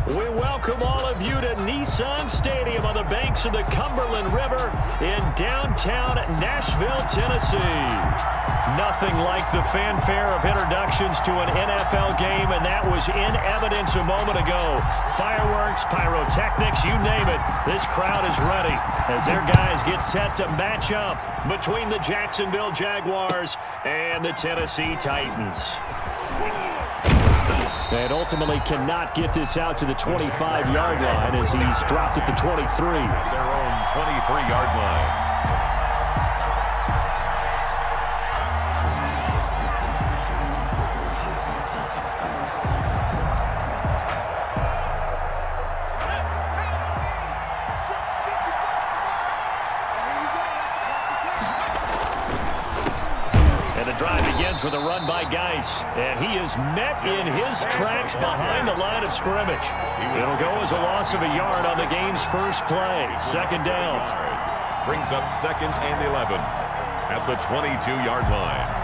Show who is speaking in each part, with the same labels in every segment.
Speaker 1: We welcome all of you to Nissan Stadium on the banks of the Cumberland River in downtown Nashville, Tennessee. Nothing like the fanfare of introductions to an NFL game, and that was in evidence a moment ago. Fireworks, pyrotechnics, you name it. This crowd is ready as their guys get set to match up between the Jacksonville Jaguars and the Tennessee Titans. And ultimately cannot get this out to the 25-yard line as he's dropped at the 23.
Speaker 2: Their own 23-yard line.
Speaker 1: With a run by Geis, and he is met in his tracks behind the line of scrimmage. It'll go as a loss of a yard on the game's first play. Second down.
Speaker 2: Brings up 2nd and 11 at the 22-yard line.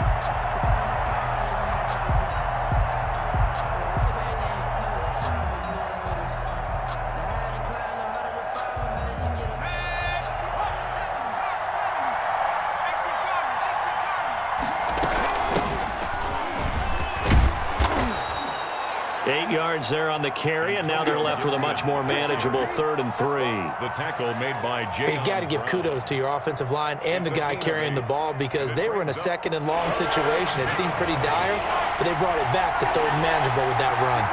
Speaker 1: There on the carry, and now they're left with a much more manageable 3rd and 3.
Speaker 2: The tackle made by KJR.
Speaker 3: You got to give kudos to your offensive line and the guy carrying the ball because they were in a 2nd and long situation. It seemed pretty dire, but they brought it back to 3rd and manageable with that run.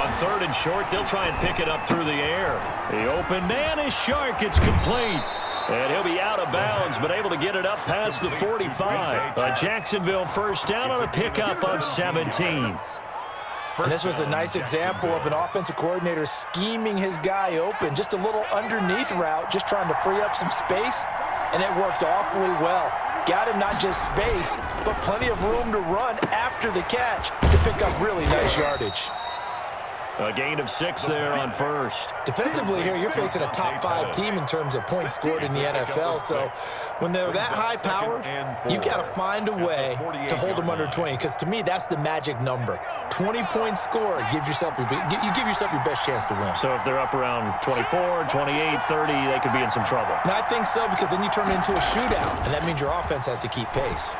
Speaker 1: On 3rd and short, they'll try and pick it up through the air. The open man is Shark. It's complete. And he'll be out of bounds, but able to get it up past the 45. A Jacksonville first down on a pickup of 17.
Speaker 3: And this was a nice example of an offensive coordinator scheming his guy open. Just a little underneath route, just trying to free up some space, and it worked awfully well. Got him not just space, but plenty of room to run after the catch to pick up really nice yardage.
Speaker 1: A gain of 6 there on first.
Speaker 3: Defensively here, you're facing a top 5 team in terms of points scored in the NFL. So when they're that high-powered, you've got to find a way to hold them under 20. Because to me, that's the magic number. 20 points scored gives yourself you give yourself your best chance to win.
Speaker 1: So if they're up around 24, 28, 30, they could be in some trouble.
Speaker 3: And I think so, because then you turn it into a shootout, and that means your offense has to keep pace.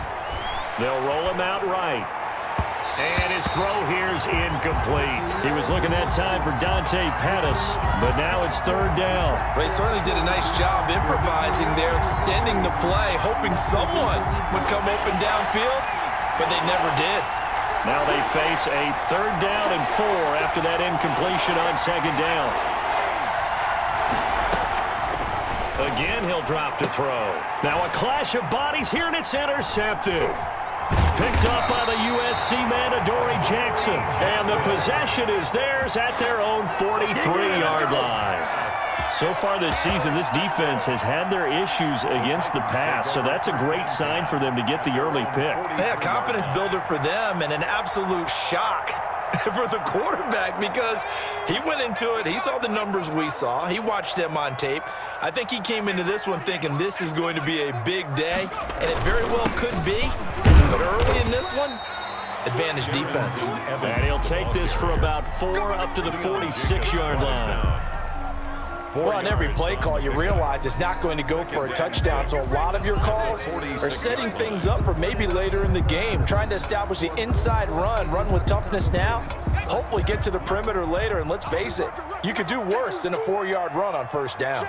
Speaker 1: They'll roll him out right. And his throw here's incomplete. He was looking that time for Dante Pettis, but now it's 3rd down.
Speaker 3: Well, he certainly did a nice job improvising there, extending the play, hoping someone would come open downfield, but they never did.
Speaker 1: Now they face a 3rd down and 4 after that incompletion on 2nd down. Again, he'll drop to throw. Now a clash of bodies here, and it's intercepted. Picked up by the USC man, Adoree Jackson. And the possession is theirs at their own 43-yard line. So far this season, this defense has had their issues against the pass, so that's a great sign for them to get the early pick.
Speaker 3: Yeah, confidence builder for them and an absolute shock for the quarterback because he went into it. He saw the numbers we saw. He watched them on tape. I think he came into this one thinking this is going to be a big day, and it very well could be. But early in this one, advantage defense.
Speaker 1: And he'll take this for about 4 up to the 46-yard line.
Speaker 3: Well, on every play call, you realize it's not going to go for a touchdown. So a lot of your calls are setting things up for maybe later in the game, trying to establish the inside run with toughness now, hopefully get to the perimeter later. And let's face it, you could do worse than a 4-yard run on 1st down.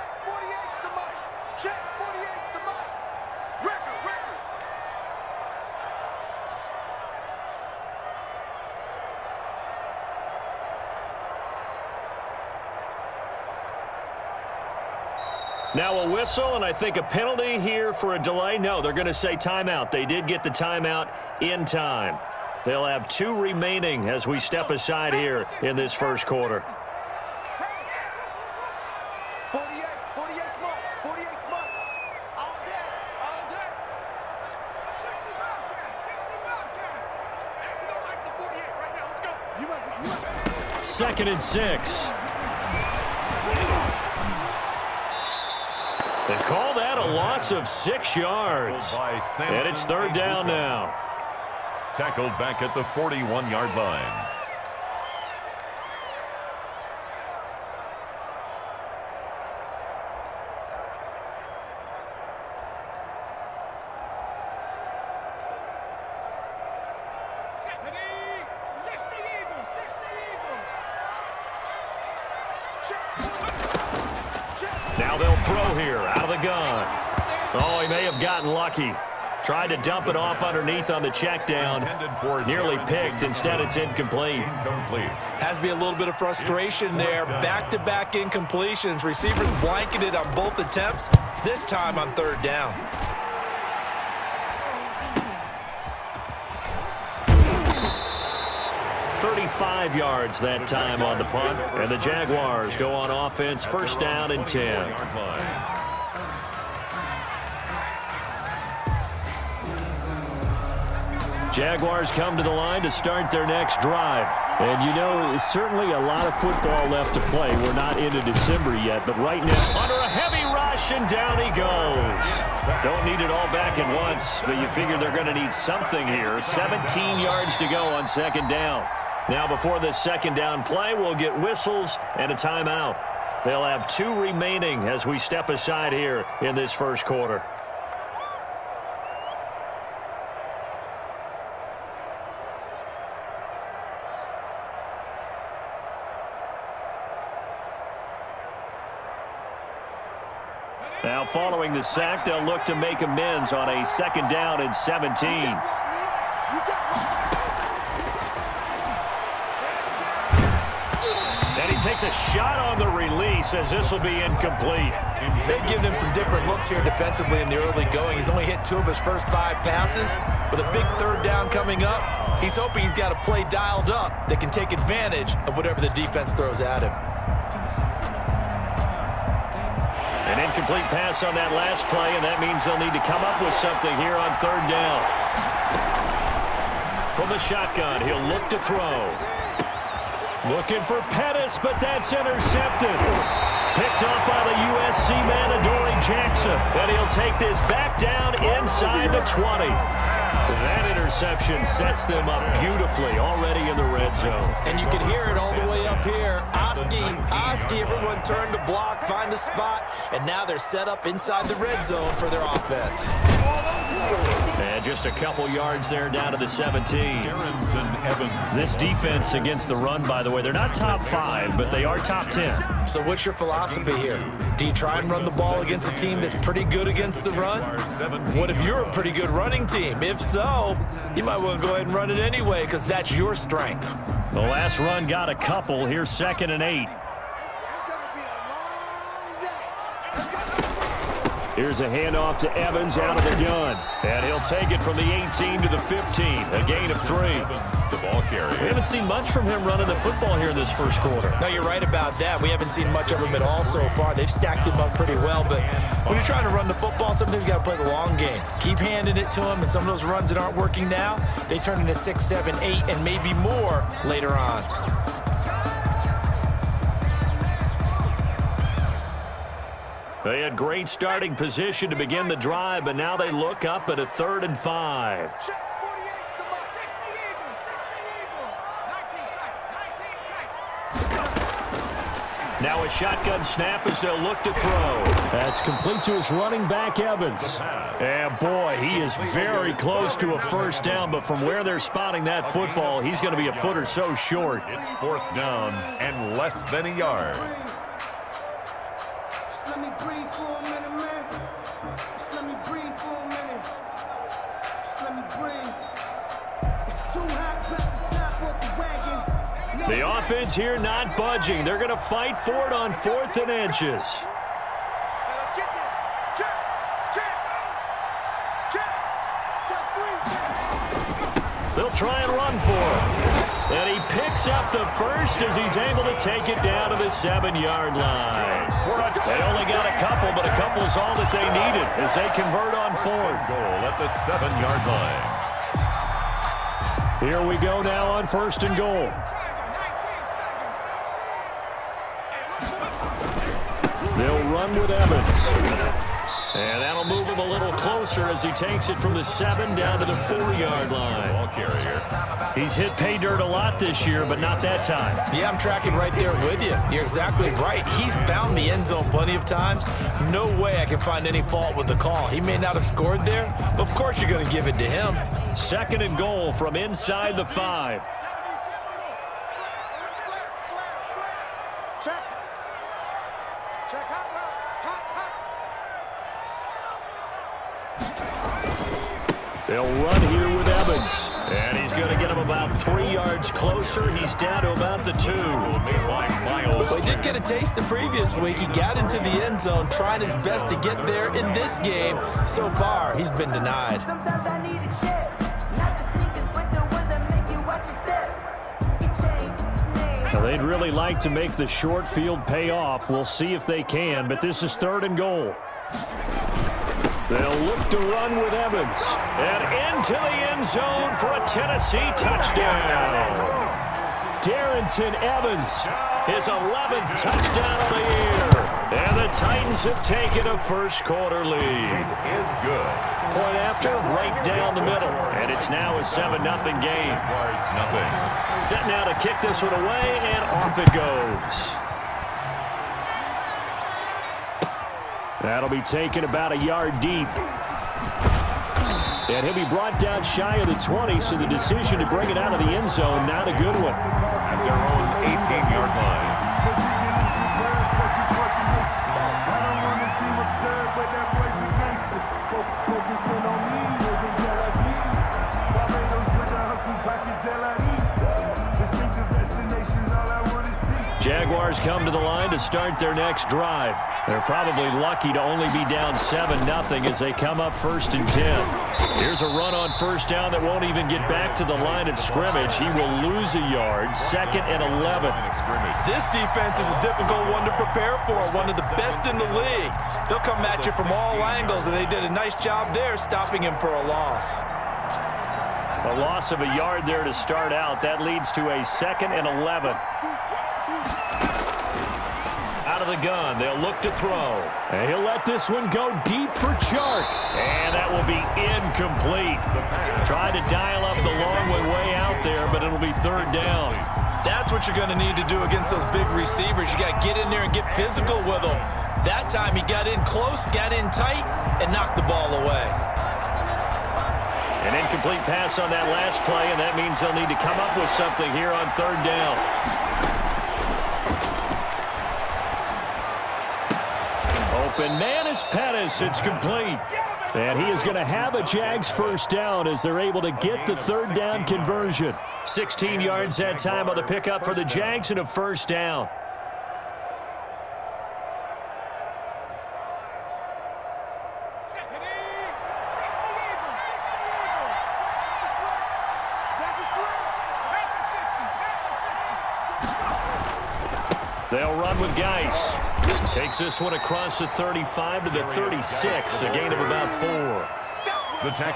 Speaker 1: Now a whistle, and I think a penalty here for a delay. No, they're going to say timeout. They did get the timeout in time. They'll have 2 remaining as we step aside here in this first quarter.
Speaker 4: 48 month, all day. 65 count. Hey, we don't like the 48 right now. Let's go. You must.
Speaker 1: 2nd and 6. They call that a loss of 6 yards. And it's 3rd down now.
Speaker 2: Tackled back at the 41-yard line.
Speaker 1: Now they'll throw here out of the gun. Oh, he may have gotten lucky. Tried to dump it off underneath on the check down. Nearly picked. Instead, it's incomplete.
Speaker 3: Has to be a little bit of frustration there. Back-to-back incompletions. Receivers blanketed on both attempts, this time on third down.
Speaker 1: .35 yards that time on the punt. And the Jaguars go on offense, first down and 10. Jaguars come to the line to start their next drive. And you know, certainly a lot of football left to play. We're not into December yet, but right now, under a heavy rush, and down he goes. Don't need it all back at once, but you figure they're going to need something here. 17 yards to go on second down. Now, before this second down play, we'll get whistles and a timeout. They'll have 2 remaining as we step aside here in this first quarter. Now, following the sack, they'll look to make amends on a second down and 17. And he takes a shot on the release as this will be incomplete.
Speaker 3: They've given him some different looks here defensively in the early going. He's only hit 2 of his first 5 passes. With a big third down coming up, he's hoping he's got a play dialed up that can take advantage of whatever the defense throws at him.
Speaker 1: An incomplete pass on that last play, and that means they'll need to come up with something here on third down. From the shotgun, he'll look to throw. Looking for Pettis, but that's intercepted. Picked up by the USC man, Adoree Jackson. And he'll take this back down inside the 20. That interception sets them up beautifully already in the red zone.
Speaker 3: And you can hear it all the way up here. Oski, everyone turned to block, find a spot, and now they're set up inside the red zone for their offense.
Speaker 1: And just a couple yards there down to the 17. This defense against the run, by the way, they're not top 5, but they are top 10.
Speaker 3: So what's your philosophy here? Do you try and run the ball against a team that's pretty good against the run? What if you're a pretty good running team? If so, you might well go ahead and run it anyway because that's your strength.
Speaker 1: The last run got a couple. Here's 2nd and 8. Here's a handoff to Evans out of the gun. And he'll take it from the 18 to the 15. A gain of 3.
Speaker 2: The ball carrier.
Speaker 1: We haven't seen much from him running the football here in this first quarter.
Speaker 3: No, you're right about that. We haven't seen much of him at all so far. They've stacked him up pretty well. But when you're trying to run the football, sometimes you got to play the long game. Keep handing it to him. And some of those runs that aren't working now, they turn into 6, 7, 8, and maybe more later on.
Speaker 1: They had great starting position to begin the drive, but now they look up at a 3rd and 5. Now a shotgun snap as they'll look to throw. That's complete to his running back, Evans. And boy, he is very close to a first down, but from where they're spotting that football, he's going to be a foot or so short.
Speaker 2: It's 4th down and less than a yard.
Speaker 5: Let me breathe for a minute, man. Just let me breathe for a minute. Just let me breathe. It's too hot, drop the top off the wagon.
Speaker 1: The offense here not budging. They're going to fight for it on 4th and inches. They'll try and run for it. And he picks up the first as he's able to take it down to the 7-yard line. They only got a couple, but a couple's all that they needed as they convert on 4th.
Speaker 2: Goal at the 7-yard line.
Speaker 1: Here we go now on 1st and goal. They'll run with Evans. And that'll move him a little closer as he takes it from the 7 down to the 4-yard line.
Speaker 2: Ball carrier.
Speaker 1: He's hit pay dirt a lot this year, but not that time.
Speaker 3: Yeah, I'm tracking right there with you. You're exactly right. He's found the end zone plenty of times. No way I can find any fault with the call. He may not have scored there, but of course you're going to give it to him.
Speaker 1: 2nd and goal from inside the 5.
Speaker 4: Check. Check hot route. Hot.
Speaker 1: They'll run here with Evans. And he's going to get him about 3 yards closer. He's down to about the 2.
Speaker 3: Well, he did get a taste the previous week. He got into the end zone, trying his best to get there in this game. So far, he's been denied.
Speaker 6: Sometimes I need a check. Not the sneakers, but the ones that make you watch your step. You change name.
Speaker 1: Now, they'd really like to make the short field pay off. We'll see if they can, but this is 3rd and goal. They'll look to run with Evans. And into the end zone for a Tennessee touchdown. Darrington Evans, his 11th touchdown of the year. And the Titans have taken a first-quarter lead.
Speaker 2: Is good.
Speaker 1: Point after, right down the middle. And it's now a 7-0 game.
Speaker 2: Nothing.
Speaker 1: Set now to kick this one away, and off it goes. That'll be taken about a yard deep. And he'll be brought down shy of the 20, so the decision to bring it out of the end zone, not a good one.
Speaker 2: At their own 18-yard line.
Speaker 1: Jaguars come to the line to start their next drive. They're probably lucky to only be down 7-0 as they come up 1st and 10. Here's a run on 1st down that won't even get back to the line of scrimmage. He will lose a yard, 2nd and 11.
Speaker 3: This defense is a difficult one to prepare for, one of the best in the league. They'll come at you from all angles, and they did a nice job there stopping him for a loss.
Speaker 1: A loss of a yard there to start out. That leads to a 2nd and 11. Out of the gun, they'll look to throw. And he'll let this one go deep for Chark. And that will be incomplete. Tried to dial up the long way out there, but it'll be 3rd down.
Speaker 3: That's what you're going to need to do against those big receivers. You got to get in there and get physical with them. That time he got in close, got in tight, and knocked the ball away.
Speaker 1: An incomplete pass on that last play, and that means they'll need to come up with something here on 3rd down. Open man is Pettis. It's complete. And he is going to have a Jags 1st down as they're able to get the 3rd down conversion. 16 yards that time on the pickup for the Jags and a 1st down. They'll run with Geis. Takes this one across the 35 to the 36, a gain of about 4.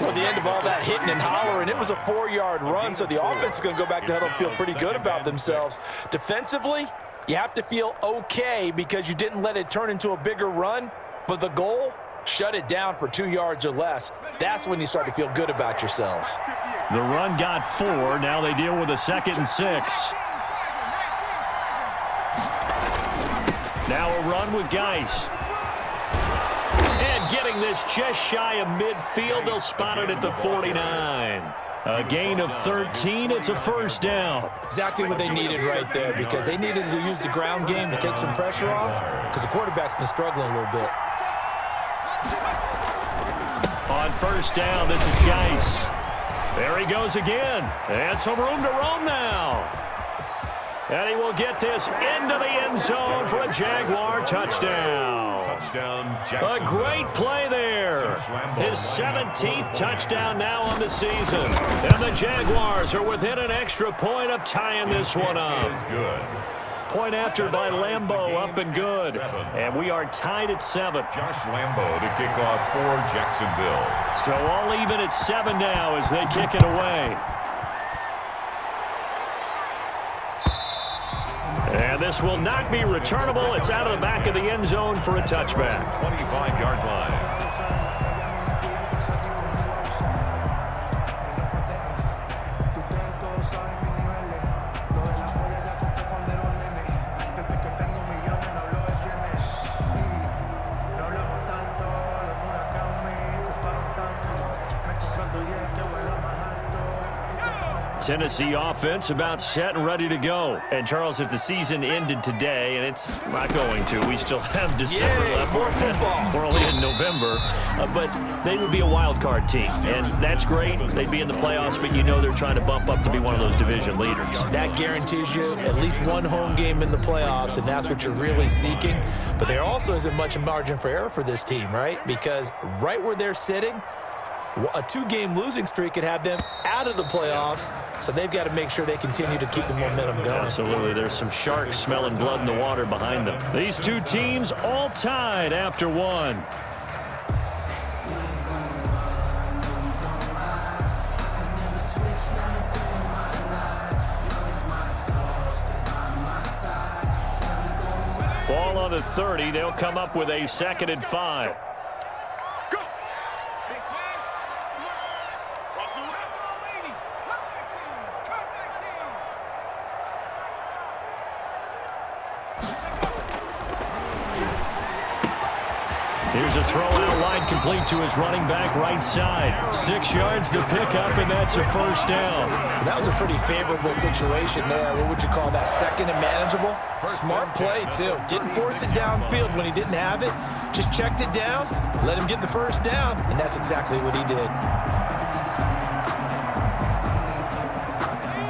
Speaker 3: Well, the end of all that hitting and hollering, it was a 4-yard run, so the offense is going to go back to huddle and feel pretty good about themselves. Defensively, you have to feel okay because you didn't let it turn into a bigger run, but the goal, shut it down for 2 yards or less. That's when you start to feel good about yourselves.
Speaker 1: The run got 4. Now they deal with a 2nd and 6. Now a run with Geis. And getting this just shy of midfield, they'll spot it at the 49. A gain of 13. It's a 1st down.
Speaker 3: Exactly what they needed right there because they needed to use the ground game to take some pressure off because the quarterback's been struggling a little bit.
Speaker 1: On 1st down, this is Geis. There he goes again. And some room to roam now. And he will get this into the end zone for a Jaguar touchdown. A great play there. His 17th touchdown now on the season. And the Jaguars are within an extra point of tying this one up. Point after by Lambeau, up and good. And we are tied at 7.
Speaker 2: Josh Lambeau to kick off for Jacksonville.
Speaker 1: So all even at 7 now as they kick it away. And this will not be returnable. It's out of the back of the end zone for a touchback.
Speaker 2: 25-yard line.
Speaker 1: Tennessee offense about set and ready to go. And, Charles, if the season ended today, and it's not going to, we still have December left.
Speaker 3: More football.
Speaker 1: We're only in November. But they would be a wild card team, and that's great. They'd be in the playoffs, but you know they're trying to bump up to be one of those division leaders.
Speaker 3: That guarantees you at least one home game in the playoffs, and that's what you're really seeking. But there also isn't much margin for error for this team, right? Because right where they're sitting, a 2-game losing streak could have them out of the playoffs, so they've got to make sure they continue to keep the momentum going.
Speaker 1: Absolutely. There's some sharks smelling blood in the water behind them. These two teams all tied after one. Ball on the 30. They'll come up with a 2nd and 5. Here's a throw out line complete to his running back right side. 6 yards the pickup, and that's a first down.
Speaker 3: That was a pretty favorable situation there. What would you call that? 2nd and manageable? Smart play, too. Didn't force it downfield when he didn't have it. Just checked it down, let him get the first down, and that's exactly what he did.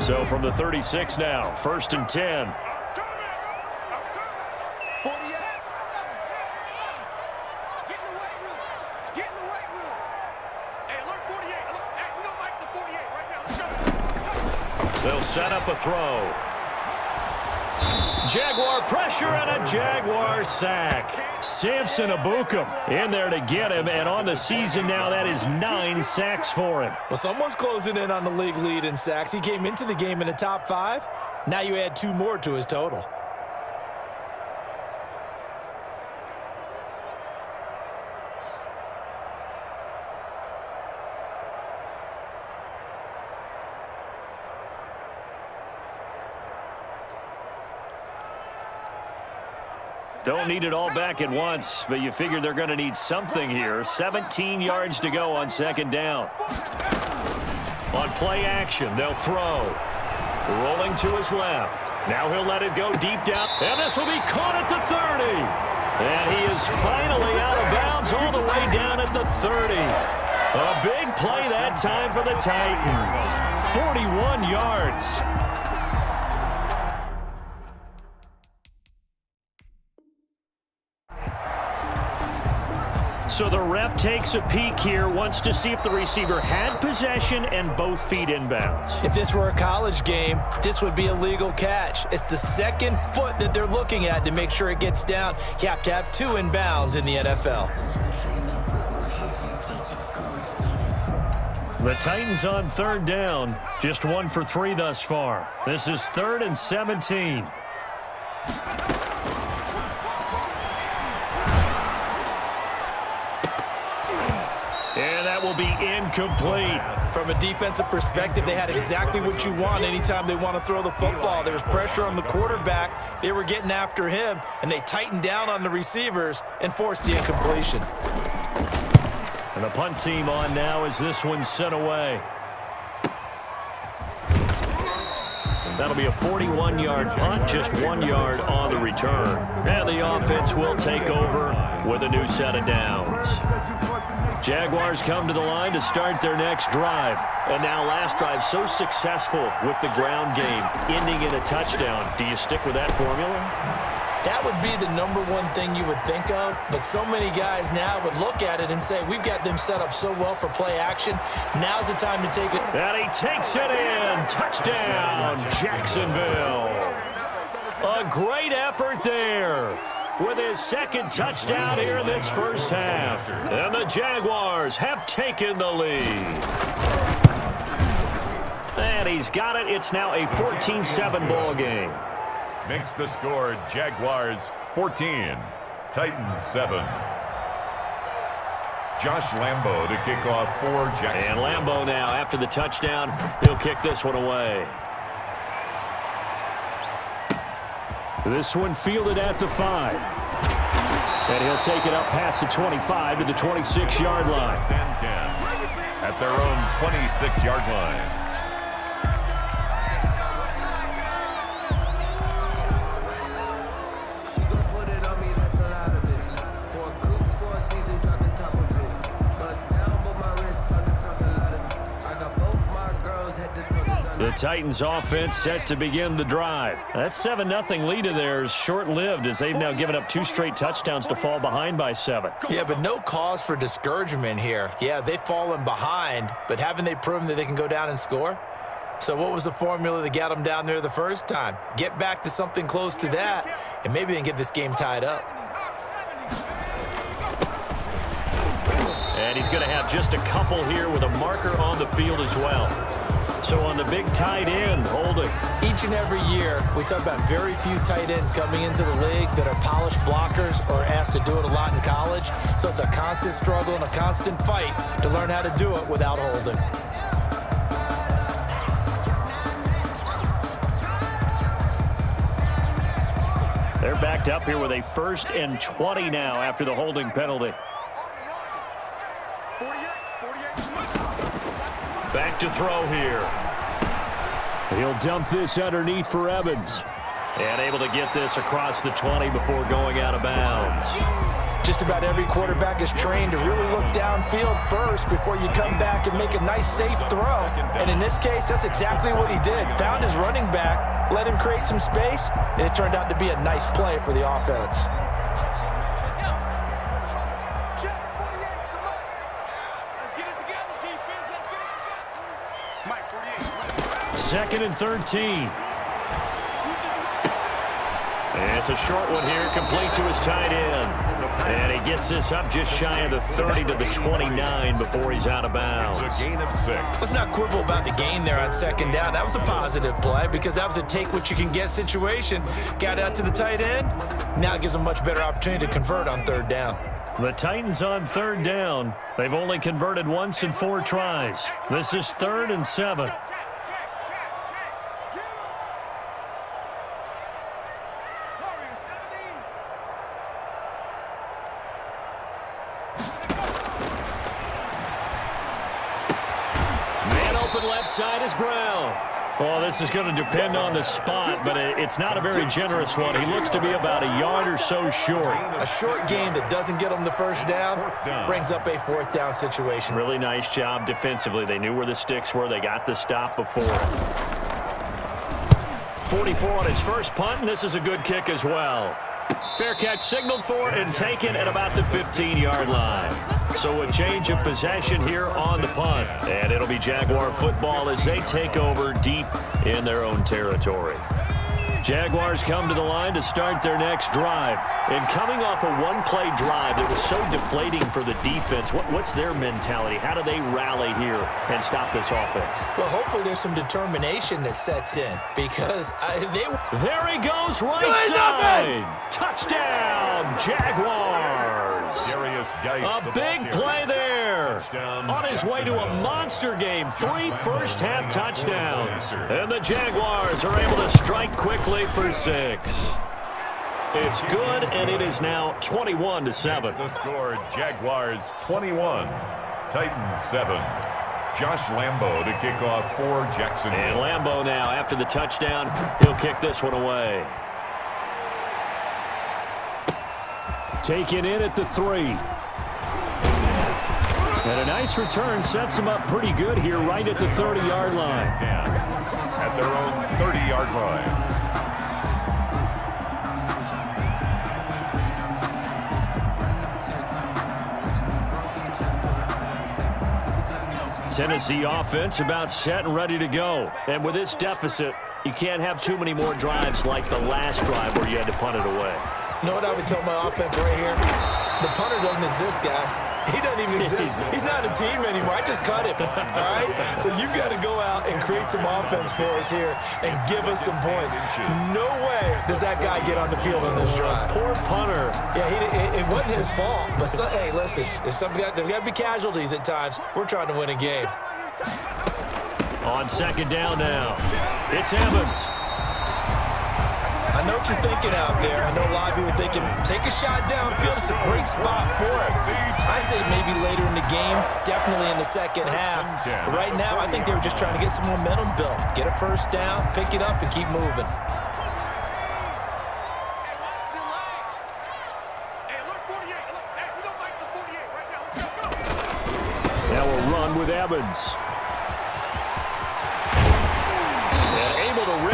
Speaker 1: So from the 36 now, 1st and 10. They'll set up a throw. Jaguar pressure and a Jaguar sack. Samson Abukum in there to get him, and on the season now, that is 9 sacks for him.
Speaker 3: Well, someone's closing in on the league lead in sacks. He came into the game in the top 5. Now you add 2 more to his total.
Speaker 1: Don't need it all back at once, but you figure they're going to need something here. 17 yards to go on 2nd down. On play action, they'll throw. Rolling to his left. Now he'll let it go deep down, and this will be caught at the 30. And he is finally out of bounds all the way down at the 30. A big play that time for the Titans. 41 yards. So the ref takes a peek here, wants to see if the receiver had possession and both feet inbounds.
Speaker 3: If this were a college game, this would be a legal catch. It's the 2nd foot that they're looking at to make sure it gets down. You have to have 2 inbounds in the NFL.
Speaker 1: The Titans on 3rd down, just 1 for 3 thus far. This is 3rd and 17. And that will be incomplete.
Speaker 3: From a defensive perspective, they had exactly what you want anytime they want to throw the football. There was pressure on the quarterback. They were getting after him, and they tightened down on the receivers and forced the incompletion.
Speaker 1: And the punt team on now as this one's sent away. That'll be a 41-yard punt, just 1 yard on the return. And the offense will take over with a new set of downs. Jaguars come to the line to start their next drive. And now last drive so successful with the ground game, ending in a touchdown. Do you stick with that formula?
Speaker 3: That would be the #1 thing you would think of, but so many guys now would look at it and say, we've got them set up so well for play action. Now's the time to take it.
Speaker 1: And he takes it in. Touchdown, Jacksonville. A great effort there with his 2nd touchdown here in this first half. And the Jaguars have taken the lead. And he's got it. It's now a 14-7 ball game.
Speaker 2: Makes the score Jaguars 14, Titans 7. Josh Lambo to kick off for Jacksonville.
Speaker 1: And Lambo now, after the touchdown, he'll kick this one away. This one fielded at the 5. And he'll take it up past the 25 to the 26-yard line.
Speaker 2: Stand 10 at their own 26-yard line.
Speaker 1: The Titans offense set to begin the drive. That 7-0 lead of theirs short-lived as they've now given up 2 straight touchdowns to fall behind by 7.
Speaker 3: Yeah, but no cause for discouragement here. Yeah, they've fallen behind, but haven't they proven that they can go down and score? So what was the formula that got them down there the first time? Get back to something close to that, and maybe they can get this game tied up.
Speaker 1: And he's going to have just a couple here with a marker on the field as well. So on the big tight end, holding.
Speaker 3: Each and every year, we talk about very few tight ends coming into the league that are polished blockers or asked to do it a lot in college. So it's a constant struggle and a constant fight to learn how to do it without holding.
Speaker 1: They're backed up here with a 1st and 20 now after the holding penalty. Back to throw here. He'll dump this underneath for Evans. And able to get this across the 20 before going out of bounds.
Speaker 3: Just about every quarterback is trained to really look downfield first before you come back and make a nice, safe throw. And in this case, that's exactly what he did. Found his running back, let him create some space, and it turned out to be a nice play for the offense.
Speaker 1: Second and 13. And it's a short one here, complete to his tight end. And he gets this up just shy of the 30 to the 29 before he's out of bounds.
Speaker 2: It's a gain of 6.
Speaker 3: Let's not quibble about the gain there on 2nd down. That was a positive play because that was a take-what-you-can-get situation. Got out to the tight end. Now it gives them a much better opportunity to convert on 3rd down.
Speaker 1: The Titans on 3rd down. They've only converted once in 4 tries. This is 3rd and 7. Left side is Brown. Well, this is going to depend on the spot, but it's not a very generous one. He looks to be about a yard or so short.
Speaker 3: A short gain that doesn't get him the 1st down brings up a 4th down situation.
Speaker 1: Really nice job defensively. They knew where the sticks were. They got the stop before. 44 on his first punt, and this is a good kick as well. Fair catch signaled for and taken at about the 15-yard line. So a change of possession here on the punt. And it'll be Jaguar football as they take over deep in their own territory. Jaguars come to the line to start their next drive. And coming off a one-play drive that was so deflating for the defense, what's their mentality? How do they rally here and stop this offense?
Speaker 3: Well, hopefully there's some determination that sets in because
Speaker 1: there he goes, right side. Touchdown, Jaguars. A big play there. On his way to a monster game, 3 first-half touchdowns. And the Jaguars are able to strike quickly for 6. It's good, and it is now 21-7.
Speaker 2: The score, Jaguars 21, Titans 7. Josh Lambo to kick off for Jacksonville.
Speaker 1: And Lambo now, after the touchdown, he'll kick this one away. Taken in at the 3. And a nice return sets him up pretty good here right at the 30-yard line.
Speaker 2: At their own 30-yard line.
Speaker 1: Tennessee offense about set and ready to go. And with this deficit, you can't have too many more drives like the last drive where you had to punt it away.
Speaker 3: You know what I would tell my offense right here? The punter doesn't exist, guys. He doesn't even exist. He's not a team anymore. I just cut him, all right? So you've got to go out and create some offense for us here and give us some points. No way does that guy get on the field on this drive.
Speaker 1: Poor punter.
Speaker 3: Yeah, it wasn't his fault. But, hey, listen, there's got to be casualties at times. We're trying to win a game.
Speaker 1: On 2nd down now, it's Evans.
Speaker 3: I know what you're thinking out there. I know a lot of you are thinking, take a shot downfield. It's a great spot for it. I'd say maybe later in the game, definitely in the 2nd half. But right now, I think they were just trying to get some momentum built. Get a 1st down, pick it up, and keep moving.
Speaker 1: Now we'll run with Evans.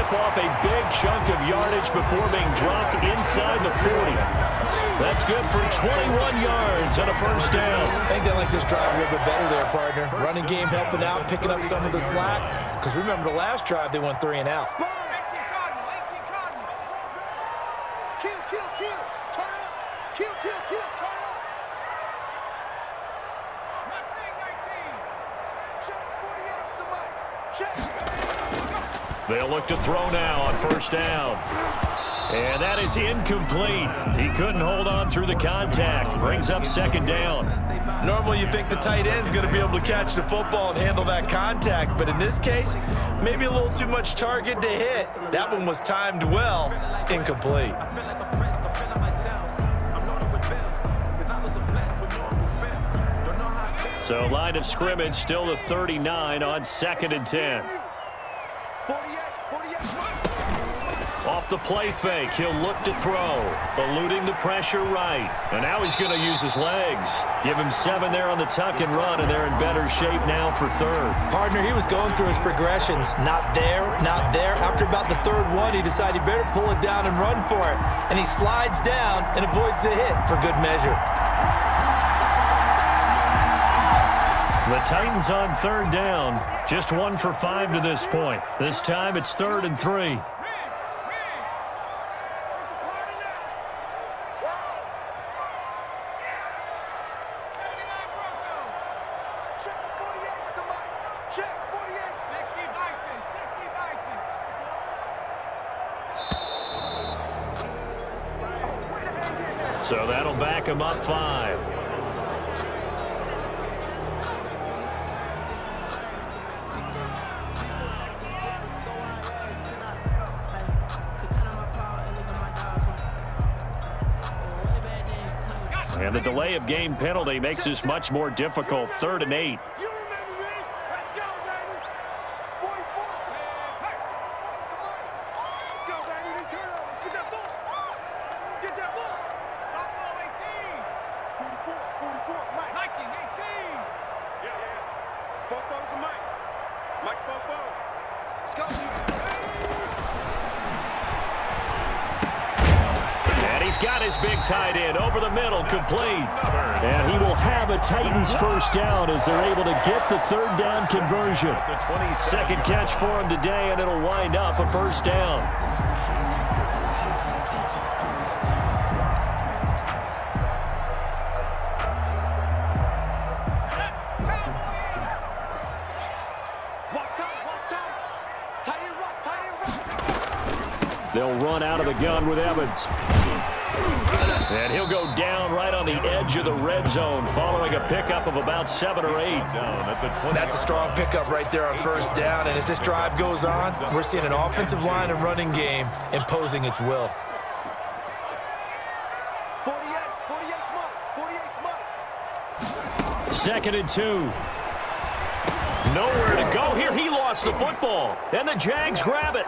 Speaker 1: chip off a big chunk of yardage before being dropped inside the 40. That's good for 21 yards and a first down.
Speaker 3: I think they like this drive a little bit better there, partner. Running game helping out, picking up some of the slack. Because remember the last drive, they went 3 and out.
Speaker 4: 18 Cardinal. Kill. Turn up. Kill. Turn up. Mustang 19. Check 48 to the mic. Check.
Speaker 1: They'll look to throw now on first down. And that is incomplete. He couldn't hold on through the contact. Brings up second down.
Speaker 3: Normally you think the tight end's going to be able to catch the football and handle that contact, but in this case, maybe a little too much target to hit. That one was timed well, incomplete.
Speaker 1: So line of scrimmage still the 39 on 2nd and 10.
Speaker 4: 48.
Speaker 1: Off the play fake, he'll look to throw, eluding the pressure right. And now he's going to use his legs. Give him 7 there on the tuck and run, and they're in better shape now for 3rd.
Speaker 3: Partner, he was going through his progressions. Not there. After about the 3rd one, he decided he better pull it down and run for it. And he slides down and avoids the hit for good measure.
Speaker 1: The Titans on 3rd down. Just 1 for 5 to this point. This time it's 3rd and 3. So that'll back him up 5. And the delay of game penalty makes this much more difficult. 3rd and 8.
Speaker 4: You remember me? Let's go, baby. 44. Hey. Let's go, baby. They turn over. Let's get that ball. Buffalo 18. 44. Mike. 18. Yeah. Fofo's the Mike. Mike's Fofo. Let's go.
Speaker 1: And he's got his big tight end over the middle, complete. And he will have a Titans first down as they're able to get the 3rd down conversion. 2nd catch for him today, and it'll wind up a first down. They'll run out of the gun with Evans. And he'll go down right on the edge of the red zone following a pickup of about 7 or 8.
Speaker 3: That's a strong pickup right there on first down. And as this drive goes on, we're seeing an offensive line and running game imposing its will.
Speaker 1: 2nd and 2. Nowhere to go here. He lost the football. And the Jags grab it.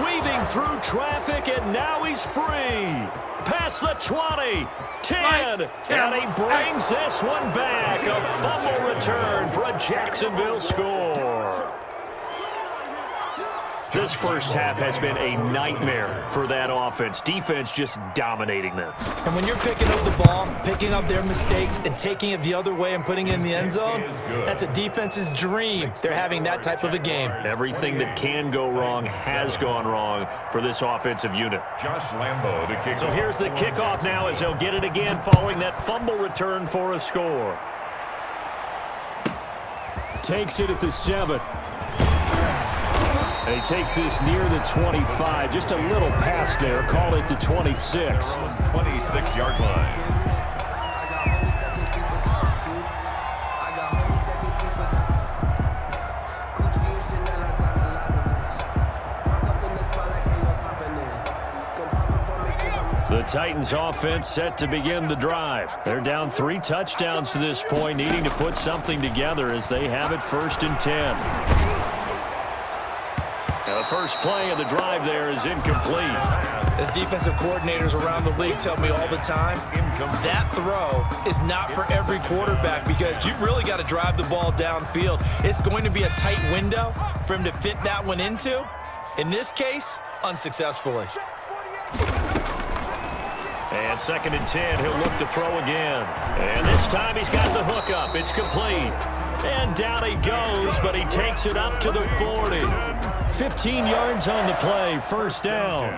Speaker 1: Weaving through traffic, and now he's free. Past the 20, 10, and he brings this one back. A fumble return for a Jacksonville score. This first half has been a nightmare for that offense. Defense just dominating them.
Speaker 3: And when you're picking up the ball, picking up their mistakes, and taking it the other way and putting it in the end zone, that's a defense's dream. They're having that type of a game.
Speaker 1: Everything that can go wrong has gone wrong for this offensive unit.
Speaker 2: Josh Lambo to kick.
Speaker 1: So here's the kickoff now as they'll get it again following that fumble return for a score. Takes it at the 7. And he takes this near the 25. Just a little pass there. Call it the 26.
Speaker 2: 26-yard line.
Speaker 1: The Titans offense set to begin the drive. They're down 3 touchdowns to this point, needing to put something together as they have it 1st and 10. Now the first play of the drive there is incomplete.
Speaker 3: As defensive coordinators around the league tell me all the time, that throw is not for every quarterback because you've really got to drive the ball downfield. It's going to be a tight window for him to fit that one into. In this case, unsuccessfully.
Speaker 1: And 2nd and 10, he'll look to throw again. And this time he's got the hook up. It's complete. And down he goes, but he takes it up to the 40. 15 yards on the play, first down.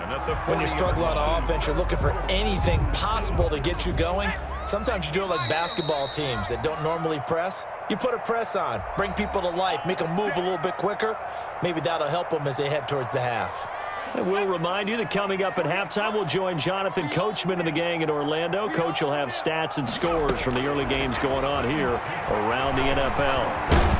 Speaker 3: When you struggle on offense, you're looking for anything possible to get you going. Sometimes you do it like basketball teams that don't normally press. You put a press on, bring people to life, make them move a little bit quicker. Maybe that'll help them as they head towards the half.
Speaker 1: And we'll remind you that coming up at halftime, we'll join Jonathan Coachman and the gang in Orlando. Coach will have stats and scores from the early games going on here around the NFL.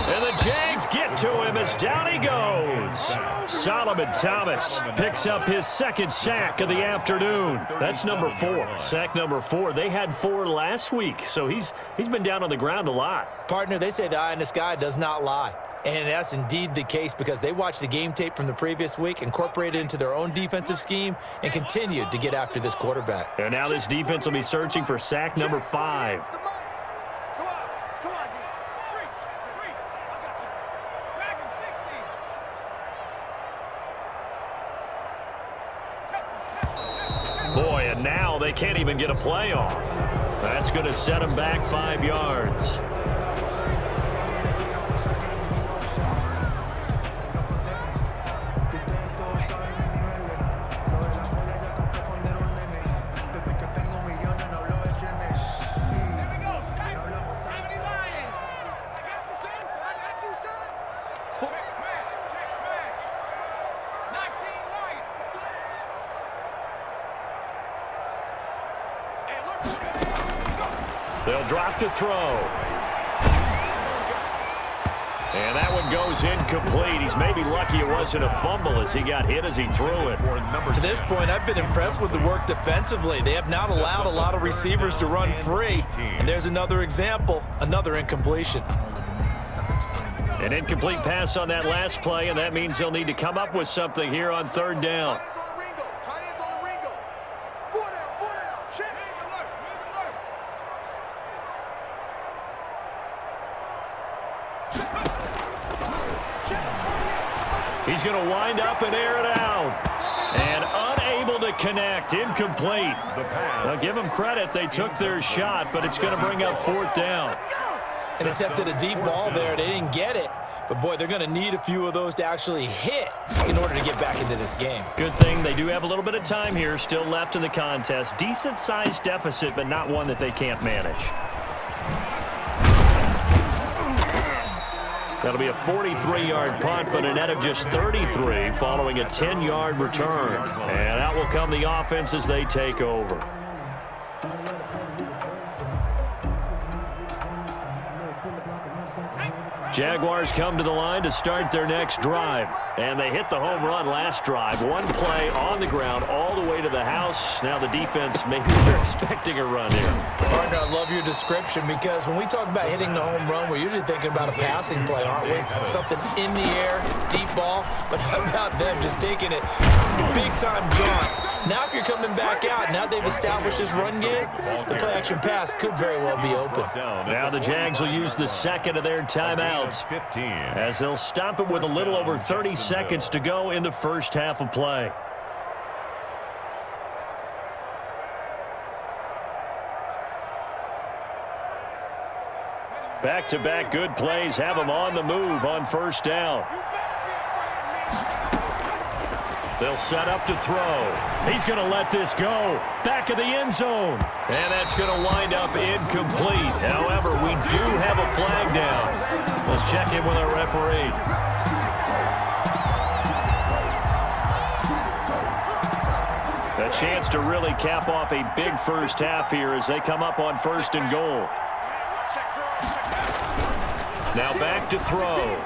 Speaker 1: And the Jags get to him as down he goes. Solomon Thomas picks up his 2nd sack of the afternoon. That's number 4. Sack number 4. They had 4 last week, so he's been down on the ground a lot.
Speaker 3: Partner, they say the eye in the sky does not lie. And that's indeed the case because they watched the game tape from the previous week, incorporated it into their own defensive scheme, and continued to get after this quarterback.
Speaker 1: And now this defense will be searching for sack number 5. Boy, and now they can't even get a play off. That's going to set them back 5 yards. They'll drop to throw. And that one goes incomplete. He's maybe lucky it wasn't a fumble as he got hit as he threw it.
Speaker 3: To this point, I've been impressed with the work defensively. They have not allowed a lot of receivers to run free. And there's another example, another incompletion.
Speaker 1: An incomplete pass on that last play, and that means they'll need to come up with something here on 3rd down. He's going to wind up and air it out. And unable to connect. Incomplete. Now, give them credit. They took their shot, but it's going to bring up 4th down.
Speaker 3: An attempt at a deep ball there. They didn't get it. But, boy, they're going to need a few of those to actually hit in order to get back into this game.
Speaker 1: Good thing they do have a little bit of time here still left in the contest. Decent-sized deficit, but not one that they can't manage. That'll be a 43-yard punt, but a net of just 33 following a 10-yard return. And out will come the offense as they take over. Jaguars come to the line to start their next drive. And they hit the home run last drive. One play on the ground all the way to the house. Now the defense, maybe they're expecting a run here.
Speaker 3: Partner, I love your description because when we talk about hitting the home run, we're usually thinking about a passing play, aren't we? Something in the air, deep ball. But how about them just taking it big-time jaunt? Now if you're coming back out, now they've established this run game, the play-action pass could very well be open.
Speaker 1: Now the Jags will use the 2nd of their timeouts as they'll stop it with a little over 30 seconds to go in the first half of play. Back-to-back good plays have them on the move on 1st down. They'll set up to throw. He's going to let this go. Back of the end zone. And that's going to wind up incomplete. However, we do have a flag down. Let's check in with our referee. A chance to really cap off a big first half here as they come up on 1st and goal. Now back to throw.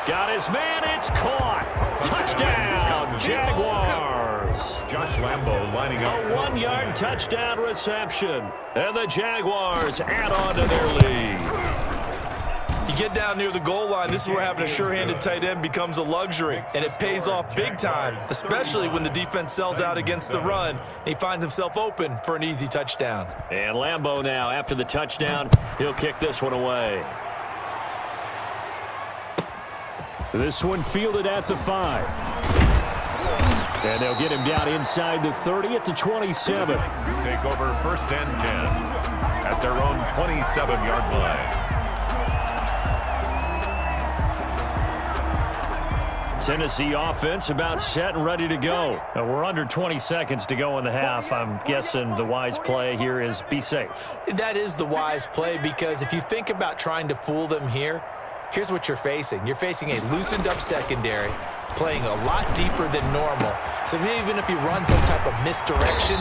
Speaker 1: Got his man, it's caught. Touchdown, Jaguars.
Speaker 2: Josh Lambo lining up.
Speaker 1: A 1-yard touchdown reception. And the Jaguars add on to their lead.
Speaker 3: You get down near the goal line, this is where having a sure-handed tight end becomes a luxury. And it pays off big time, especially when the defense sells out against the run. And he finds himself open for an easy touchdown.
Speaker 1: And Lambo now, after the touchdown, he'll kick this one away. This one fielded at the 5. And they'll get him down inside the 30 at the 27.
Speaker 2: Take over 1st and 10 at their own 27-yard line.
Speaker 1: Tennessee offense about set and ready to go. Now we're under 20 seconds to go in the half. I'm guessing the wise play here is be safe.
Speaker 3: That is the wise play, because if you think about trying to fool them here, here's what you're facing. You're facing a loosened up secondary, playing a lot deeper than normal. So even if you run some type of misdirection,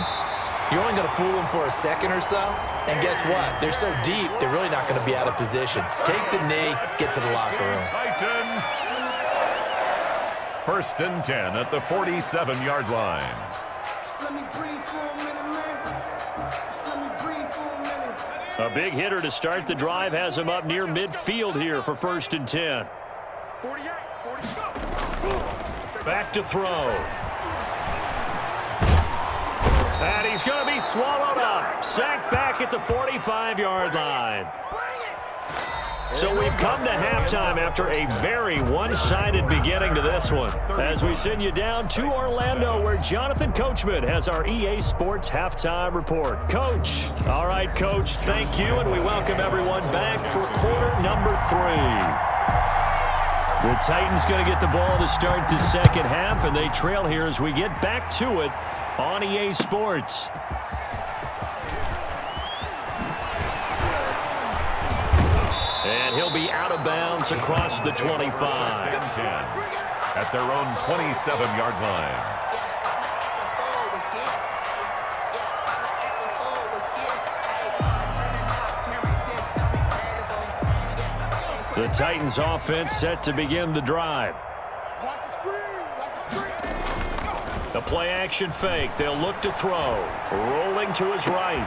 Speaker 3: you're only going to fool them for a second or so. And guess what? They're so deep, they're really not going to be out of position. Take the knee, get to the locker room.
Speaker 2: Titan. 1st and 10 at the 47-yard line.
Speaker 5: Let me breathe for a minute, man. Just let me breathe for a minute.
Speaker 1: A big hitter to start the drive has him up near midfield here for 1st and 10.
Speaker 4: 48, 40,
Speaker 1: Back to throw. And he's going to be swallowed up. Sacked back at the 45-yard line. So we've come to halftime after a very one-sided beginning to this one, as we send you down to Orlando, where Jonathan Coachman has our EA Sports Halftime Report. Coach. All right, Coach, thank you, and we welcome everyone back for quarter number 3. The Titans going to get the ball to start the second half, and they trail here as we get back to it on EA Sports. And he'll be out of bounds across the 25.
Speaker 2: 1st and 10 at their own 27-yard line.
Speaker 1: The Titans offense set to begin the drive.
Speaker 4: watch the screen, watch the screen.
Speaker 1: The play action fake. They'll look to throw. Rolling to his right.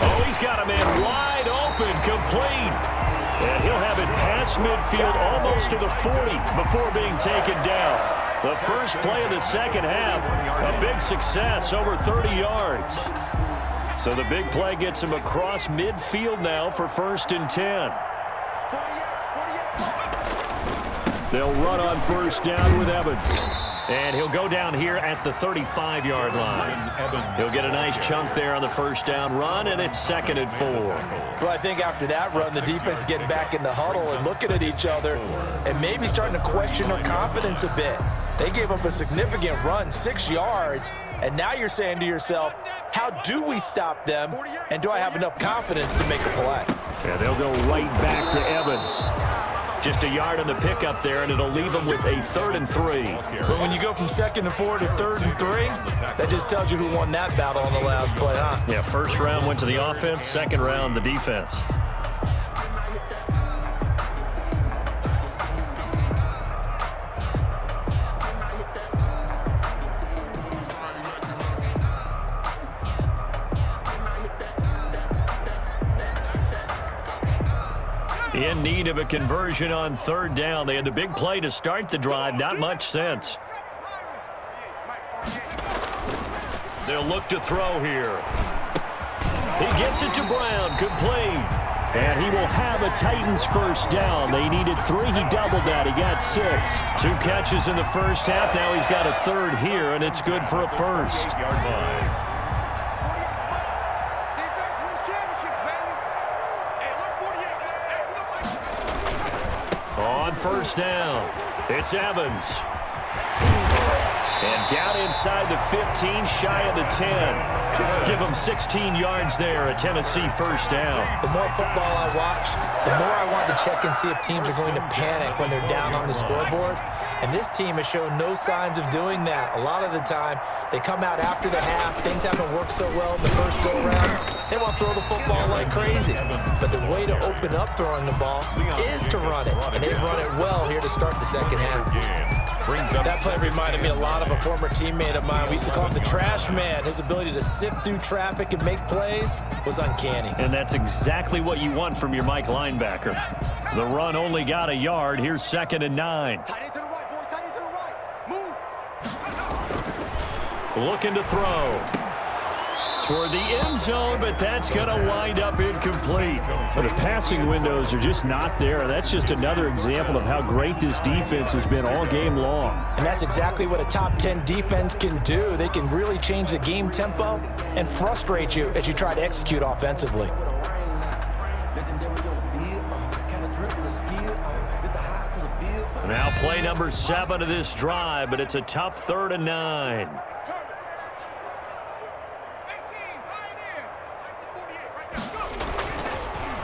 Speaker 1: Oh, he's got a man wide open, complete. And he'll have it past midfield almost to the 40 before being taken down. The first play of the second half, a big success, over 30 yards. So the big play gets him across midfield now for 1st and 10. They'll run on 1st down with Evans. And he'll go down here at the 35-yard line. He'll get a nice chunk there on the 1st down run, and it's 2nd and 4.
Speaker 3: Well, I think after that run, the defense is getting back in the huddle and looking at each other and maybe starting to question their confidence a bit. They gave up a significant run, 6 yards, and now you're saying to yourself, how do we stop them, and do I have enough confidence to make a play?
Speaker 1: Yeah, they'll go right back to Evans. Just a yard on the pickup there, and it'll leave them with a 3rd and 3.
Speaker 3: But when you go from 2nd and 4 to 3rd and 3, that just tells you who won that battle on the last play, huh?
Speaker 1: Yeah, 1st round went to the offense, 2nd round the defense. In need of a conversion on 3rd down. They had the big play to start the drive. Not much sense. They'll look to throw here. He gets it to Brown. Complete. And he will have a Titans 1st down. They needed 3. He doubled that. He got 6. 2 catches in the first half. Now he's got a 3rd here, and it's good for a 1st.
Speaker 2: Yard line.
Speaker 4: Defense wins championships, baby. Hey, look, 48. Hey, we got
Speaker 1: On 1st down, it's Evans. And down inside the 15, shy of the 10. Give them 16 yards there, a Tennessee 1st down.
Speaker 3: The more football I watch, the more I want to check and see if teams are going to panic when they're down on the scoreboard. And this team has shown no signs of doing that. A lot of the time, they come out after the half. Things haven't worked so well in the first go-around. They want to throw the football like crazy. But the way to open up throwing the ball is to run it. And they've run it well here to start the second half. That play reminded me a lot of a former teammate of mine. We used to call him the trash man. His ability to sift through traffic and make plays was uncanny.
Speaker 1: And that's exactly what you want from your Mike linebacker. The run only got a yard. Here's 2nd and 9.
Speaker 4: tight end to the right, boy. Tight end to the right. Move.
Speaker 1: Looking to throw. Toward the end zone, but that's going to wind up incomplete. But the passing windows are just not there. That's just another example of how great this defense has been all game long.
Speaker 3: And that's exactly what a top 10 defense can do. They can really change the game tempo and frustrate you as you try to execute offensively.
Speaker 1: Now play number 7 of this drive, but it's a tough 3rd and 9.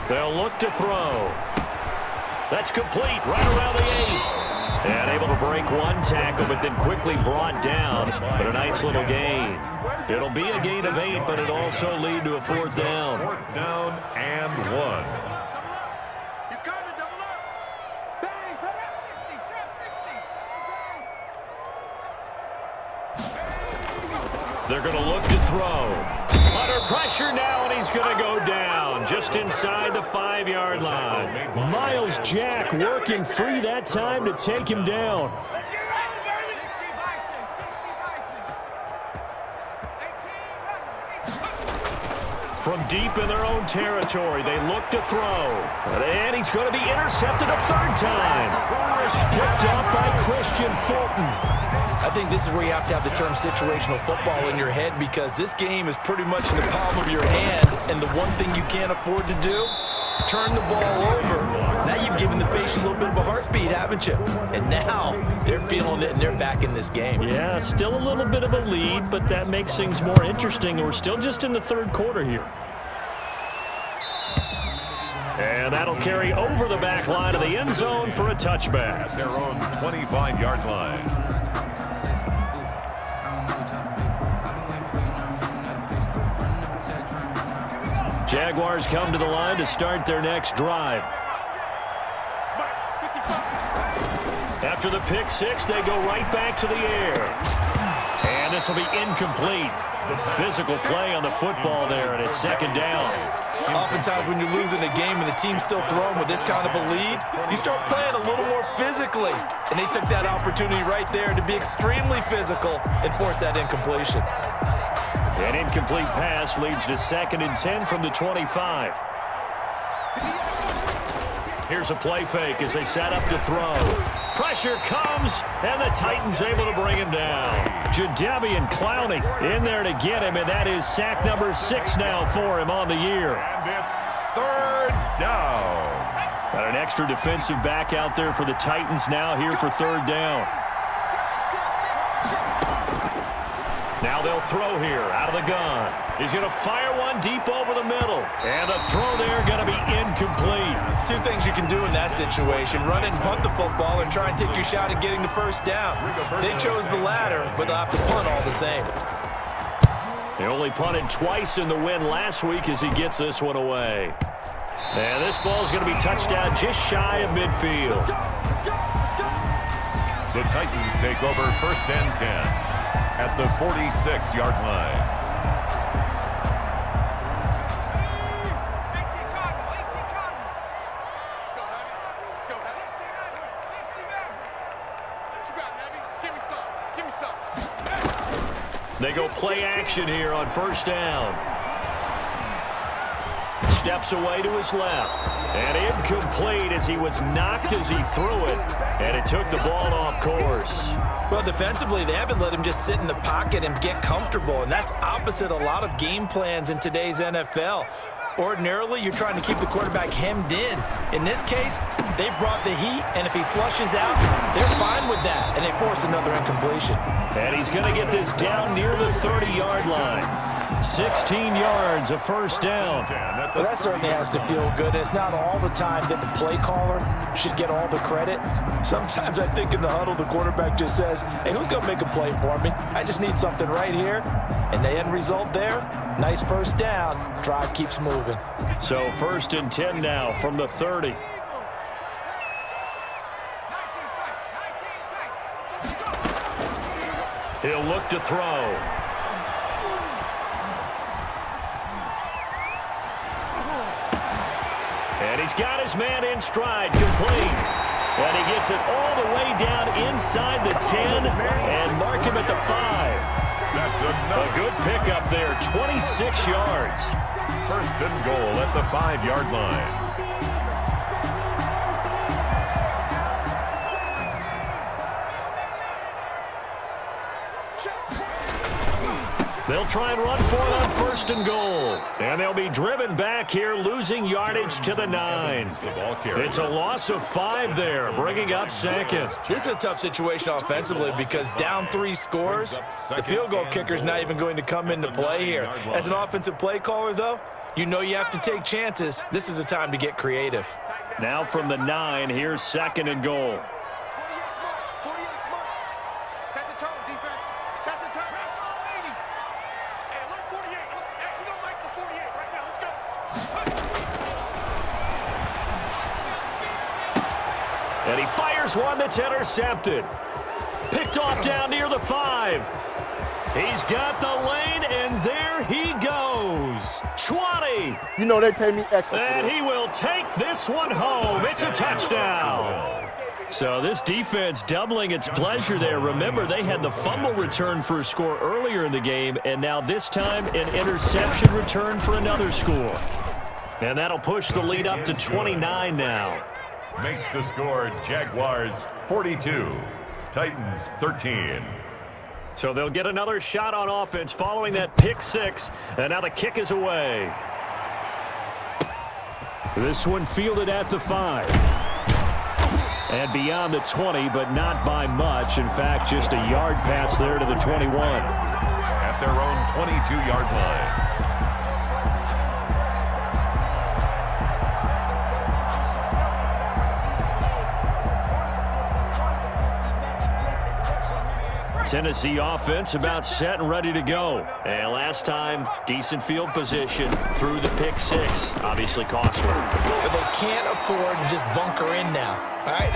Speaker 1: They'll look to throw. That's complete right around the 8. And able to break one tackle, but then quickly brought down. But a nice little gain. It'll be a gain of 8, but it'll also lead to a 4th down.
Speaker 2: 4th down and 1.
Speaker 4: He's coming, double up. Bang, trap 60, trap 60.
Speaker 1: They're going to look to throw. Under pressure now, and he's going to go down just inside the 5-yard line. Miles Jack working free that time to take him down. From deep in their own territory, they look to throw. And he's going to be intercepted a 3rd time. Picked up by Christian Fulton.
Speaker 3: I think this is where you have to have the term situational football in your head, because this game is pretty much in the palm of your hand, and the one thing you can't afford to do, turn the ball over. Now you've given the patient a little bit of a heartbeat, haven't you? And now they're feeling it, and they're back in this game.
Speaker 1: Yeah, still a little bit of a lead, but that makes things more interesting. We're still just in the 3rd quarter here. And that'll carry over the back line of the end zone for a touchback.
Speaker 2: At their own 25-yard line.
Speaker 1: Jaguars come to the line to start their next drive. After the pick 6, they go right back to the air. And this will be incomplete. Physical play on the football there, and it's 2nd down.
Speaker 3: Oftentimes when you're losing a game and the team's still throwing with this kind of a lead, you start playing a little more physically. And they took that opportunity right there to be extremely physical and force that incompletion.
Speaker 1: An incomplete pass leads to 2nd and 10 from the 25. Here's a play fake as they set up to throw. Pressure comes, and the Titans able to bring him down. Jadeveon Clowney in there to get him, and that is sack number 6 now for him on the year.
Speaker 2: And it's 3rd down.
Speaker 1: Got an extra defensive back out there for the Titans now here for 3rd down. Now they'll throw here out of the gun. He's going to fire one deep over the middle. And the throw there going to be incomplete.
Speaker 3: 2 things you can do in that situation: run and punt the football, or try and take your shot at getting the 1st down. They chose the latter, but they'll have to punt all the same.
Speaker 1: They only punted twice in the win last week as he gets this one away. And this ball is going to be touched down just shy of midfield.
Speaker 2: The Titans take over 1st and 10 at the 46-yard line.
Speaker 1: They go play action here on 1st down. Steps away to his left. And incomplete as he was knocked as he threw it. And it took the ball off course.
Speaker 3: Well, defensively, they haven't let him just sit in the pocket and get comfortable, and that's opposite a lot of game plans in today's NFL. Ordinarily, you're trying to keep the quarterback hemmed in. In this case, they brought the heat, and if he flushes out, they're fine with that, and they force another incompletion.
Speaker 1: And he's going to get this down near the 30-yard line. 16 yards, a 1st down.
Speaker 3: Well, that certainly has to feel good. It's not all the time that the play caller should get all the credit. Sometimes I think in the huddle, the quarterback just says, hey, who's going to make a play for me? I just need something right here. And the end result there, nice 1st down. Drive keeps moving.
Speaker 1: So 1st and 10 now from the 30. He'll look to throw. And he's got his man in stride, complete. And he gets it all the way down inside the 10 and mark him at the 5.
Speaker 2: That's
Speaker 1: A good pickup there, 26 yards.
Speaker 2: First and goal at the 5-yard line.
Speaker 1: They'll try and run for it on first and goal. And they'll be driven back here, losing yardage to the 9. It's a loss of 5 there, bringing up second.
Speaker 3: This is a tough situation offensively because down 3 scores, the field goal kicker's not even going to come into play here. As an offensive play caller, though, you know you have to take chances. This is a time to get creative.
Speaker 1: Now from the 9, here's second and goal.
Speaker 4: 48 mark. Set the tone, defense. Set the tone. Hey, look 48. Look, hey, we don't like the 48 right now. Let's go.
Speaker 1: And he fires one that's intercepted. Picked off down near the 5. He's got the lane, and there he goes. 20.
Speaker 7: You know they pay me extra.
Speaker 1: And he will take this one home. It's a touchdown. So this defense doubling its pleasure there. Remember, they had the fumble return for a score earlier in the game, and now this time an interception return for another score. And that'll push the lead up to 29 now.
Speaker 2: Makes the score Jaguars 42, Titans 13.
Speaker 1: So they'll get another shot on offense following that pick 6, and now the kick is away. This one fielded at the 5. And beyond the 20, but not by much. In fact, just a yard pass there to the 21.
Speaker 2: At their own 22-yard line.
Speaker 1: Tennessee offense about set and ready to go. And last time, decent field position through the pick 6. Obviously costly.
Speaker 3: But they can't afford to just bunker in now. All right,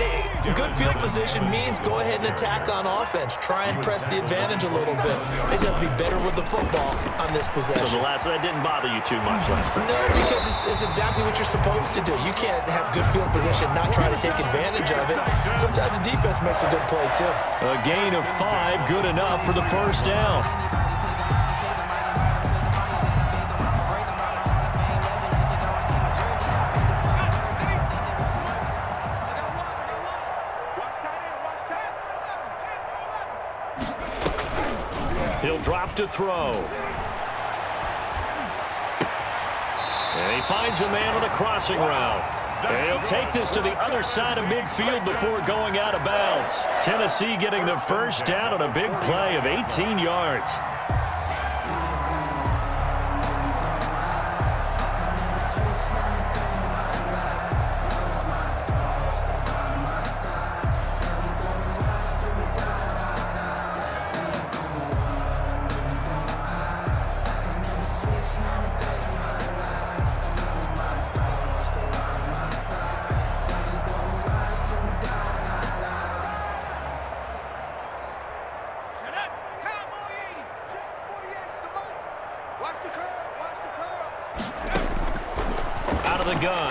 Speaker 3: good field position means go ahead and attack on offense. Try and press the advantage a little bit. They just have to be better with the football on this possession.
Speaker 1: So the last one, that didn't bother you too much last time?
Speaker 3: No, because it's exactly what you're supposed to do. You can't have good field position, not try to take advantage of it. Sometimes the defense makes a good play, too.
Speaker 1: A gain of 5, good enough for the first down. He'll drop to throw. And he finds a man on a crossing route. And he'll take this to the other side of midfield before going out of bounds. Tennessee getting the first down on a big play of 18 yards.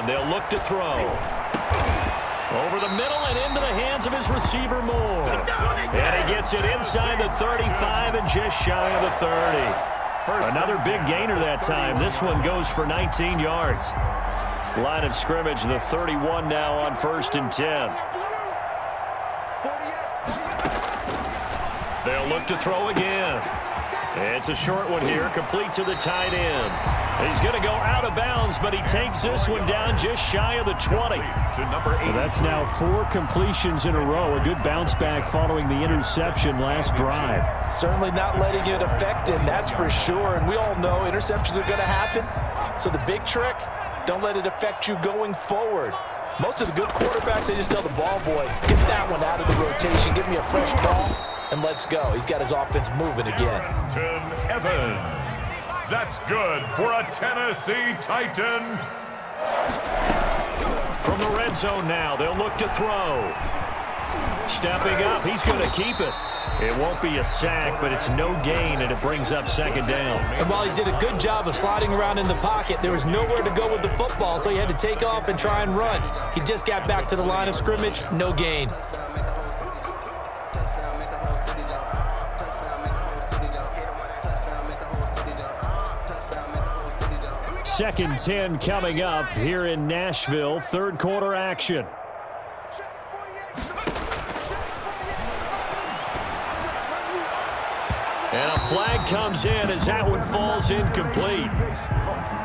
Speaker 1: They'll look to throw. Over the middle and into the hands of his receiver, Moore. And he gets it inside the 35 and just shy of the 30. Another big gainer that time. This one goes for 19 yards. Line of scrimmage, the 31 now on first and 10. They'll look to throw again. It's a short one here, complete to the tight end. He's going to go out of bounds, but he takes this one down just shy of the 20. Well, that's now 4 completions in a row. A good bounce back following the interception last drive.
Speaker 3: Certainly not letting it affect him, that's for sure. And we all know interceptions are going to happen. So the big trick, don't let it affect you going forward. Most of the good quarterbacks, they just tell the ball boy, get that one out of the rotation, give me a fresh ball, and let's go. He's got his offense moving again.
Speaker 2: Evans. That's good for a Tennessee Titan.
Speaker 1: From the red zone now, they'll look to throw. Stepping up, he's going to keep it. It won't be a sack, but it's no gain, and it brings up second down.
Speaker 3: And while he did a good job of sliding around in the pocket, there was nowhere to go with the football, so he had to take off and try and run. He just got back to the line of scrimmage, no gain.
Speaker 1: 2nd and 10 coming up here in Nashville. Third quarter action. And a flag comes in as that one falls incomplete.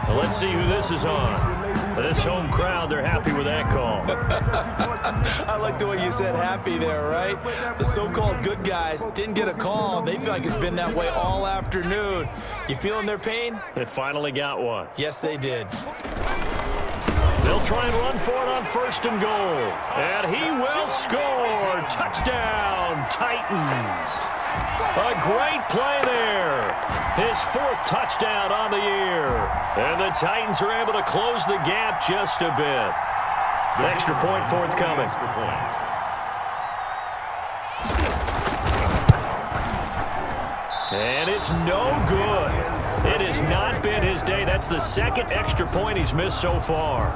Speaker 1: Well, let's see who this is on. This home crowd, they're happy with that call.
Speaker 3: I like the way you said happy there, right? The so-called good guys didn't get a call. They feel like it's been that way all afternoon. You feeling their pain?
Speaker 1: They finally got one.
Speaker 3: Yes, they did.
Speaker 1: They'll try and run for it on 1st and goal. And he will score. Touchdown, Titans. A great play there. His 4th touchdown on the year. And the Titans are able to close the gap just a bit. The extra point forthcoming. And it's no good. It has not been his day. That's the 2nd extra point he's missed so far.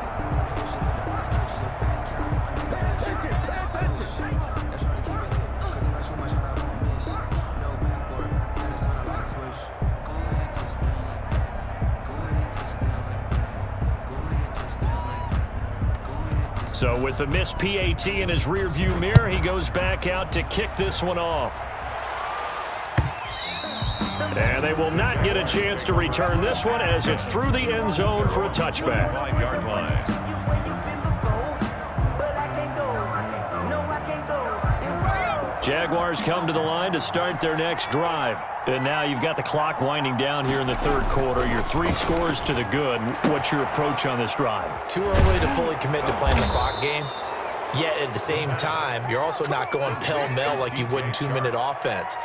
Speaker 1: So with the missed PAT in his rearview mirror, he goes back out to kick this one off. And they will not get a chance to return this one as it's through the end zone for a touchback.
Speaker 2: 5-yard line.
Speaker 1: Jaguars come to the line to start their next drive. And now you've got the clock winding down here in the 3rd quarter. Your 3 scores to the good. What's your approach on this drive?
Speaker 3: Too early to fully commit to playing the clock game. Yet at the same time, you're also not going pell-mell like you would in 2-minute offense.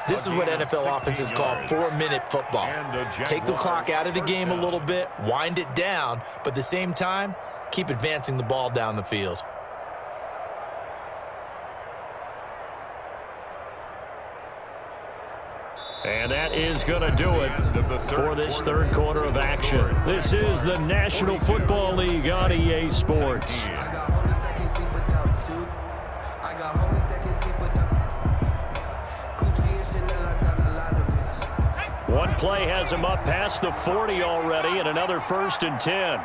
Speaker 3: This is what NFL offenses call 4-minute football. Take the clock out of the game a little bit, wind it down, but at the same time, keep advancing the ball down the field.
Speaker 1: And that is going to do it for this 3rd quarter of action. This is the National Football League on EA Sports. One play has him up past the 40 already, and another 1st and 10.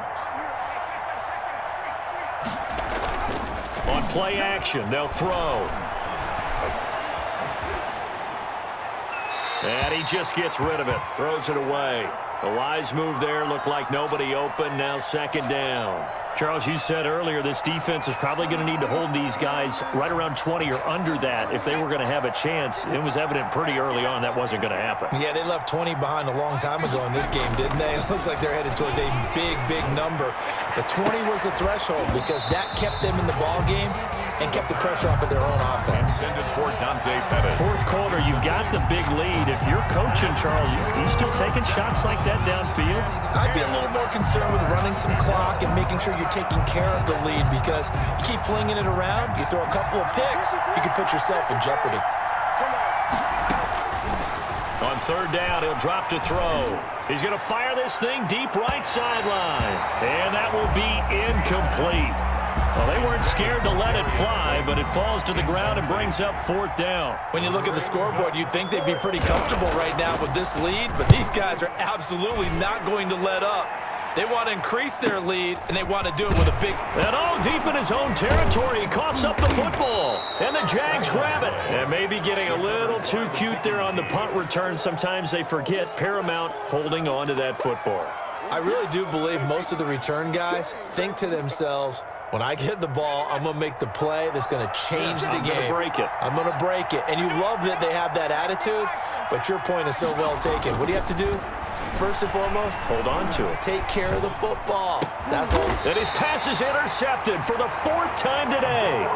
Speaker 1: On play action, they'll throw. And he just gets rid of it, throws it away. The wise move there, looked like nobody open, now 2nd down. Charles, you said earlier this defense is probably going to need to hold these guys right around 20 or under that if they were going to have a chance. It was evident pretty early on that wasn't going to happen.
Speaker 3: Yeah, they left 20 behind a long time ago in this game, didn't they? It looks like they're headed towards a big, big number. But 20 was the threshold because that kept them in the ball game and kept the pressure off of their own offense.
Speaker 1: 4th quarter, you've got the big lead. If you're coaching, Charles, you still taking shots like that downfield?
Speaker 3: I'd be a little more concerned with running some clock and making sure you're taking care of the lead because you keep flinging it around, you throw a couple of picks, you can put yourself in jeopardy.
Speaker 1: On 3rd down, he'll drop to throw. He's going to fire this thing deep right sideline. And that will be incomplete. Well, they weren't scared to let it fly, but it falls to the ground and brings up 4th down.
Speaker 3: When you look at the scoreboard, you'd think they'd be pretty comfortable right now with this lead, but these guys are absolutely not going to let up. They want to increase their lead, and they want to do it with a big...
Speaker 1: And all deep in his own territory, he coughs up the football. And the Jags grab it. And maybe getting a little too cute there on the punt return. Sometimes they forget Paramount holding on to that football.
Speaker 3: I really do believe most of the return guys think to themselves, when I get the ball, I'm going to make the play that's going to change the game. I'm going to break it. And you love that they have that attitude, but your point is so well taken. What do you have to do? First and foremost,
Speaker 1: hold on to it.
Speaker 3: Take care of the football. That's all.
Speaker 1: And his pass is intercepted for the 4th time today.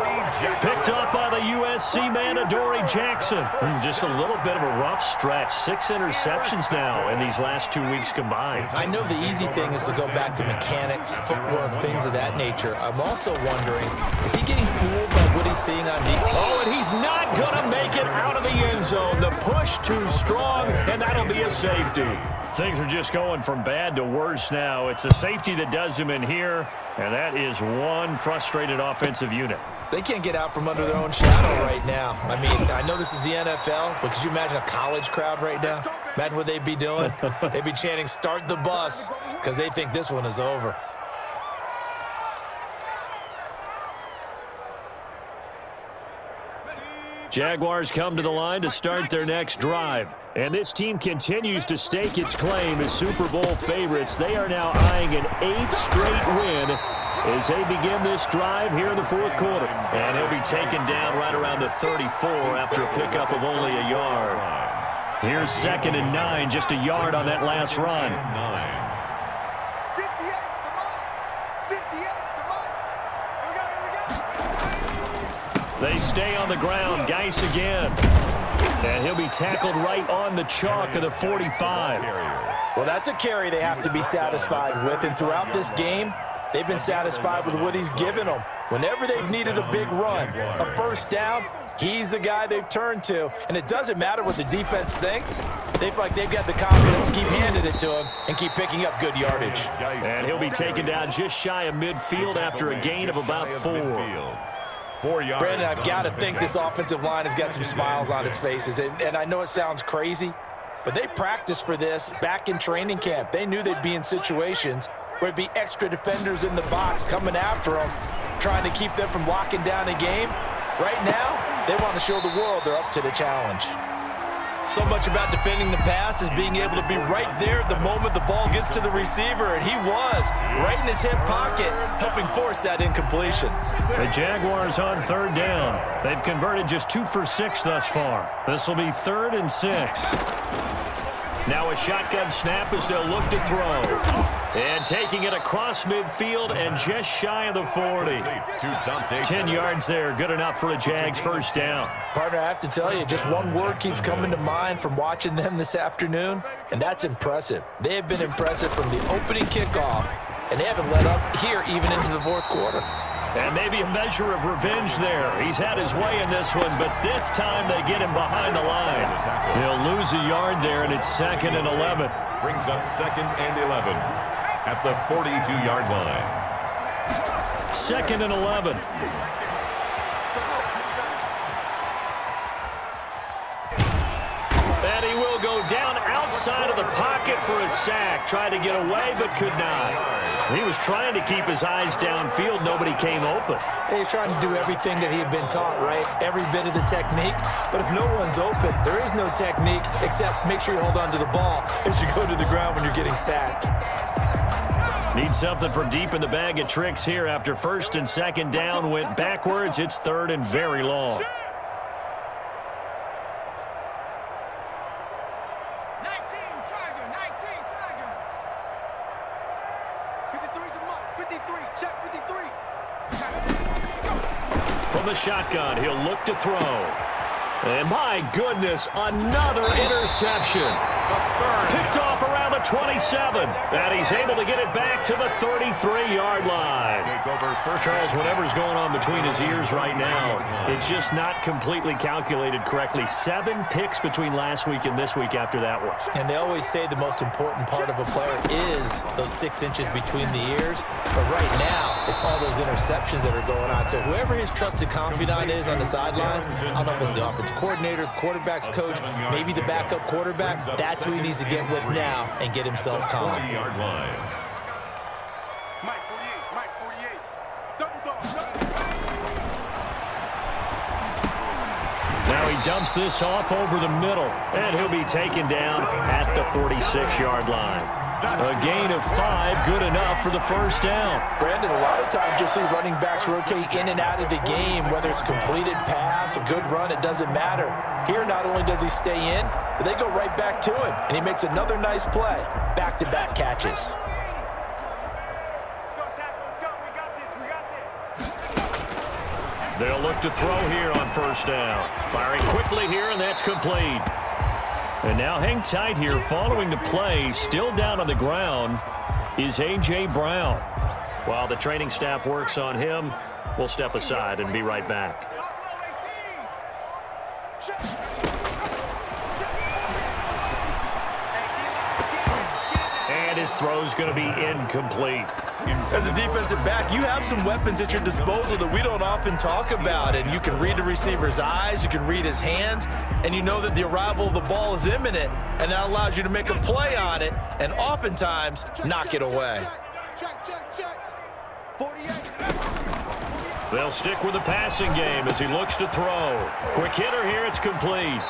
Speaker 1: Picked up by the USC man, Adoree Jackson. Just a little bit of a rough stretch. 6 interceptions now in these last 2 weeks combined.
Speaker 3: I know the easy thing is to go back to mechanics, footwork, things of that nature. I'm also wondering, is he getting fooled by what he's seeing on defense?
Speaker 1: Oh, and he's not going to make it out of the end zone. The push too strong, and that'll be a safety. Things are just going from bad to worse now. It's a safety that does them in here, and that is one frustrated offensive unit.
Speaker 3: They can't get out from under their own shadow right now. I mean, I know this is the NFL, but could you imagine a college crowd right now? Imagine what they'd be doing. They'd be chanting, "Start the bus," because they think this one is over.
Speaker 1: Jaguars come to the line to start their next drive. And this team continues to stake its claim as Super Bowl favorites. They are now eyeing an 8th straight win as they begin this drive here in the fourth quarter. And he'll be taken down right around the 34 after a pickup of only a yard. Here's 2nd and 9, just a yard on that last run.
Speaker 4: 58, come on. 58, come on. Here we go.
Speaker 1: They stay on the ground. Geis again. And he'll be tackled right on the chalk of the 45.
Speaker 3: Well, that's a carry they have to be satisfied with. And throughout this game, they've been satisfied with what he's given them. Whenever they've needed a big run, a first down, he's the guy they've turned to. And it doesn't matter what the defense thinks. They feel like they've got the confidence to keep handing it to him and keep picking up good yardage.
Speaker 1: And he'll be taken down just shy of midfield after a gain of about 4.
Speaker 3: Brandon, I've got to think this offensive line has got some smiles on its faces. And I know it sounds crazy, but they practiced for this back in training camp. They knew they'd be in situations where there'd be extra defenders in the box coming after them, trying to keep them from locking down a game. Right now, they want to show the world they're up to the challenge. So much about defending the pass is being able to be right there at the moment the ball gets to the receiver, and he was right in his hip pocket, helping force that incompletion.
Speaker 1: The Jaguars on 3rd down. They've converted just 2 for 6 thus far. This will be 3rd and 6. Now a shotgun snap as they'll look to throw. And taking it across midfield and just shy of the 40. 10 yards there, good enough for a Jags first down.
Speaker 3: Partner, I have to tell you, just one word keeps coming to mind from watching them this afternoon, and that's impressive. They have been impressive from the opening kickoff, and they haven't let up here even into the fourth quarter.
Speaker 1: And maybe a measure of revenge there. He's had his way in this one, but this time they get him behind the line. He'll lose a yard there, and it's 2nd and 11.
Speaker 2: Brings up 2nd and 11 at the 42-yard line.
Speaker 1: 2nd and 11. And he will go down outside of the pocket for a sack. Tried to get away, but could not. He was trying to keep his eyes downfield. Nobody came open.
Speaker 3: He's trying to do everything that he had been taught, right? Every bit of the technique. But if no one's open, there is no technique except make sure you hold on to the ball as you go to the ground when you're getting sacked.
Speaker 1: Need something from deep in the bag of tricks here after 1st and 2nd down. Went backwards. It's 3rd and very long.
Speaker 4: 19, Tiger. 53's the mark. 53, check 53.
Speaker 1: From the shotgun, he'll look to throw. And my goodness, another interception. Picked off around the 27. And he's able to get it back to the 33-yard line. Charles, whatever's going on between his ears right now, it's just not completely calculated correctly. 7 picks between last week and this week after that one.
Speaker 3: And they always say the most important part of a player is those 6 inches between the ears. But right now, it's all those interceptions that are going on. So whoever his trusted confidant is on the sidelines, I don't know if it's the offensive coordinator, the quarterback's coach, maybe the backup quarterback, that's who he needs to get with now and get himself calm.
Speaker 2: 40-yard line.
Speaker 4: Mike 48. Double dog.
Speaker 1: Now he dumps this off over the middle, and he'll be taken down at the 46-yard line. A gain of 5, good enough for the first down.
Speaker 3: Brandon, a lot of times you'll see running backs rotate in and out of the game, whether it's a completed pass, a good run, it doesn't matter. Here, not only does he stay in, but they go right back to him, and he makes another nice play. Back-to-back catches.
Speaker 4: Let's go, tackle. Let's go. We got this.
Speaker 1: They'll look to throw here on first down. Firing quickly here, and that's complete. And now hang tight here. Following the play, still down on the ground, is A.J. Brown. While the training staff works on him, we'll step aside and be right back. his throw's going to be incomplete.
Speaker 3: As a defensive back, you have some weapons at your disposal that we don't often talk about, and you can read the receiver's eyes, you can read his hands, and you know that the arrival of the ball is imminent, and that allows you to make a play on it and oftentimes knock it away.
Speaker 4: Check. 48.
Speaker 1: They'll stick with the passing game as he looks to throw. Quick hitter here, it's complete.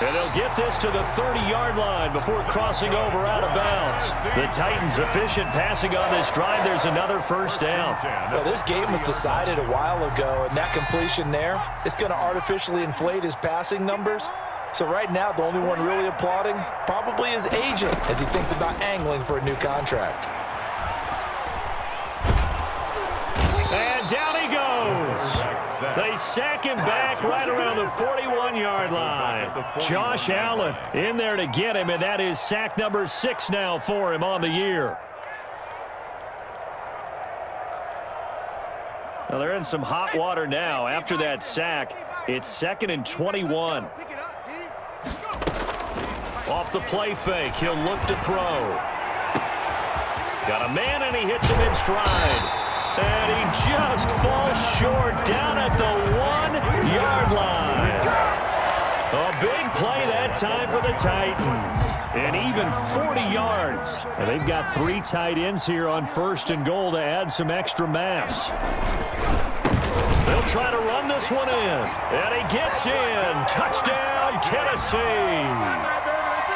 Speaker 1: And they'll get this to the 30-yard line before crossing over out of bounds. The Titans efficient passing on this drive. There's another first down.
Speaker 3: Well, this game was decided a while ago, and that completion there is going to artificially inflate his passing numbers. So right now, the only one really applauding probably his agent as he thinks about angling for a new contract.
Speaker 1: And down he goes. They sack him back right around the 41-yard line. Josh Allen in there to get him, and that is sack number 6 now for him on the year. Well, they're in some hot water now. After that sack, it's 2nd and 21. Off the play fake, he'll look to throw. Got a man, and he hits him in stride. And he just falls short down at the 1-yard line. A big play that time for the Titans. And even 40 yards. And they've got 3 tight ends here on 1st and goal to add some extra mass. They'll try to run this one in. And he gets in. Touchdown, Tennessee.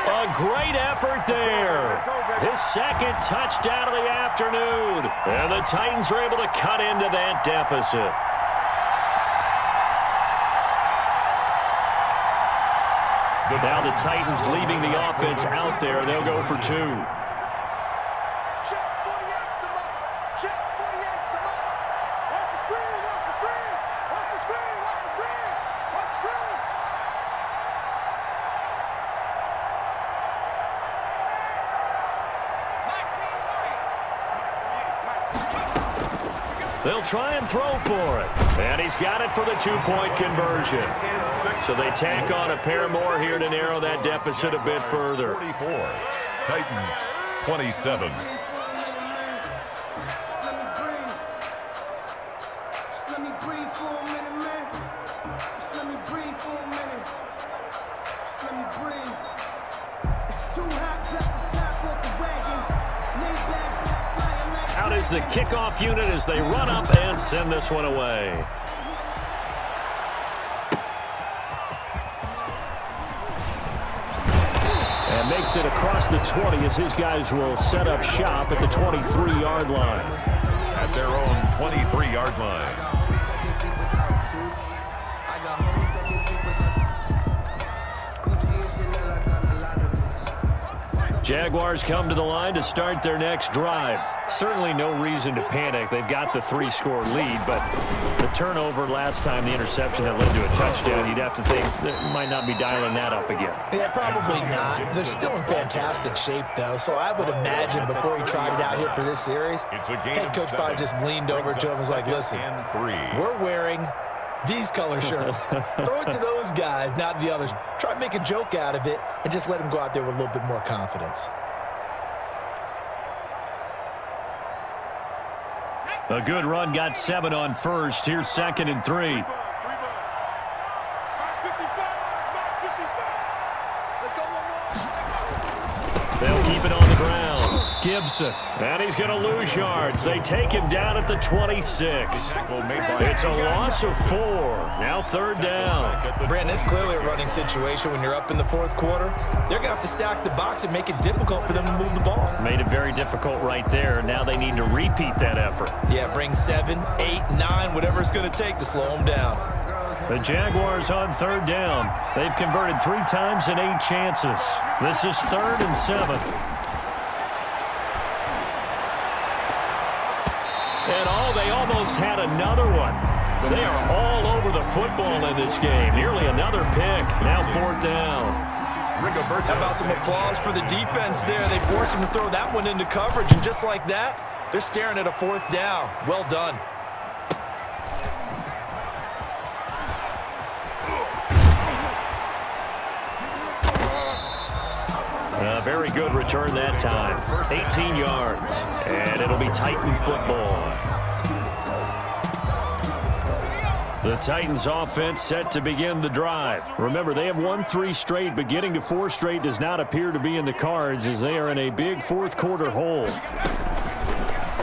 Speaker 1: A great effort there. His 2nd touchdown of the afternoon. And the Titans are able to cut into that deficit. Now the Titans leaving the offense out there. They'll go for 2.
Speaker 4: Check 48's the mark. Check 48's the mark. Watch the screen. Watch the screen. Watch the screen. Watch the screen. Watch the screen.
Speaker 1: They'll try and throw for it. And he's got it for the 2-point conversion. So they tack on a pair more here to narrow that deficit a bit further.
Speaker 2: 44. Titans 27.
Speaker 5: Let me breathe for a minute, man. Just let me breathe for a minute. Just let me breathe. It's too hot, drop the top off the wagon. Lay back, flying like
Speaker 1: Out is the kickoff unit as they run up and send this one away. And makes it across the 20 as his guys will set up shop at the 23-yard line.
Speaker 2: At their own 23-yard line.
Speaker 1: Jaguars come to the line to start their next drive. Certainly no reason to panic. They've got the 3-score lead, but the turnover last time, the interception that led to a touchdown, you'd have to think that might not be dialing that up again.
Speaker 3: Yeah, probably not. They're still in fantastic shape, though, so I would imagine before he tried it out here for this series, head coach probably just leaned over to him and was like, listen, we're wearing these color shirts. Throw it to those guys, not the others. Try and make a joke out of it and just let them go out there with a little bit more confidence.
Speaker 1: A good run, got 7 on first. Here's 2nd and 3.
Speaker 4: Let's go one more.
Speaker 1: They'll keep it on the ground. Gibson, and he's going to lose yards. They take him down at the 26. It's a loss of 4. Now 3rd down.
Speaker 3: Brandon, it's clearly a running situation when you're up in the 4th quarter. They're going to have to stack the box and make it difficult for them to move the ball.
Speaker 1: Made it very difficult right there. Now they need to repeat that effort.
Speaker 3: Yeah, bring 7, 8, 9, whatever it's going to take to slow them down.
Speaker 1: The Jaguars on 3rd down. They've converted 3 times in 8 chances. This is 3rd and 7. And they almost had another one. They are all over the football in this game. Nearly another pick. Now 4th down.
Speaker 3: How about some applause for the defense there? They forced him to throw that one into coverage, and just like that, they're staring at a 4th down. Well done.
Speaker 1: A very good return that time. 18 yards. And it'll be Titan football. The Titans offense set to begin the drive. Remember, they have won 3 straight, but getting to 4 straight does not appear to be in the cards as they are in a big fourth quarter hole.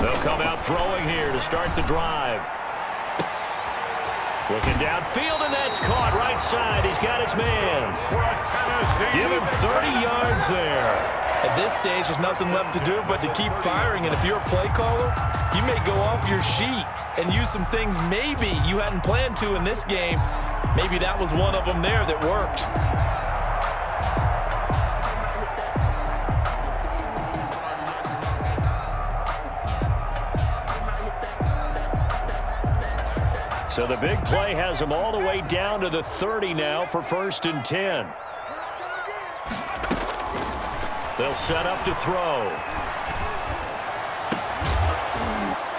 Speaker 1: They'll come out throwing here to start the drive. Looking downfield, and that's caught right side. He's got his man. Give him 30 yards there.
Speaker 3: At this stage, there's nothing left to do but to keep firing. And if you're a play caller, you may go off your sheet and use some things maybe you hadn't planned to in this game. Maybe that was one of them there that worked.
Speaker 1: So the big play has them all the way down to the 30 now for 1st and 10. They'll set up to throw.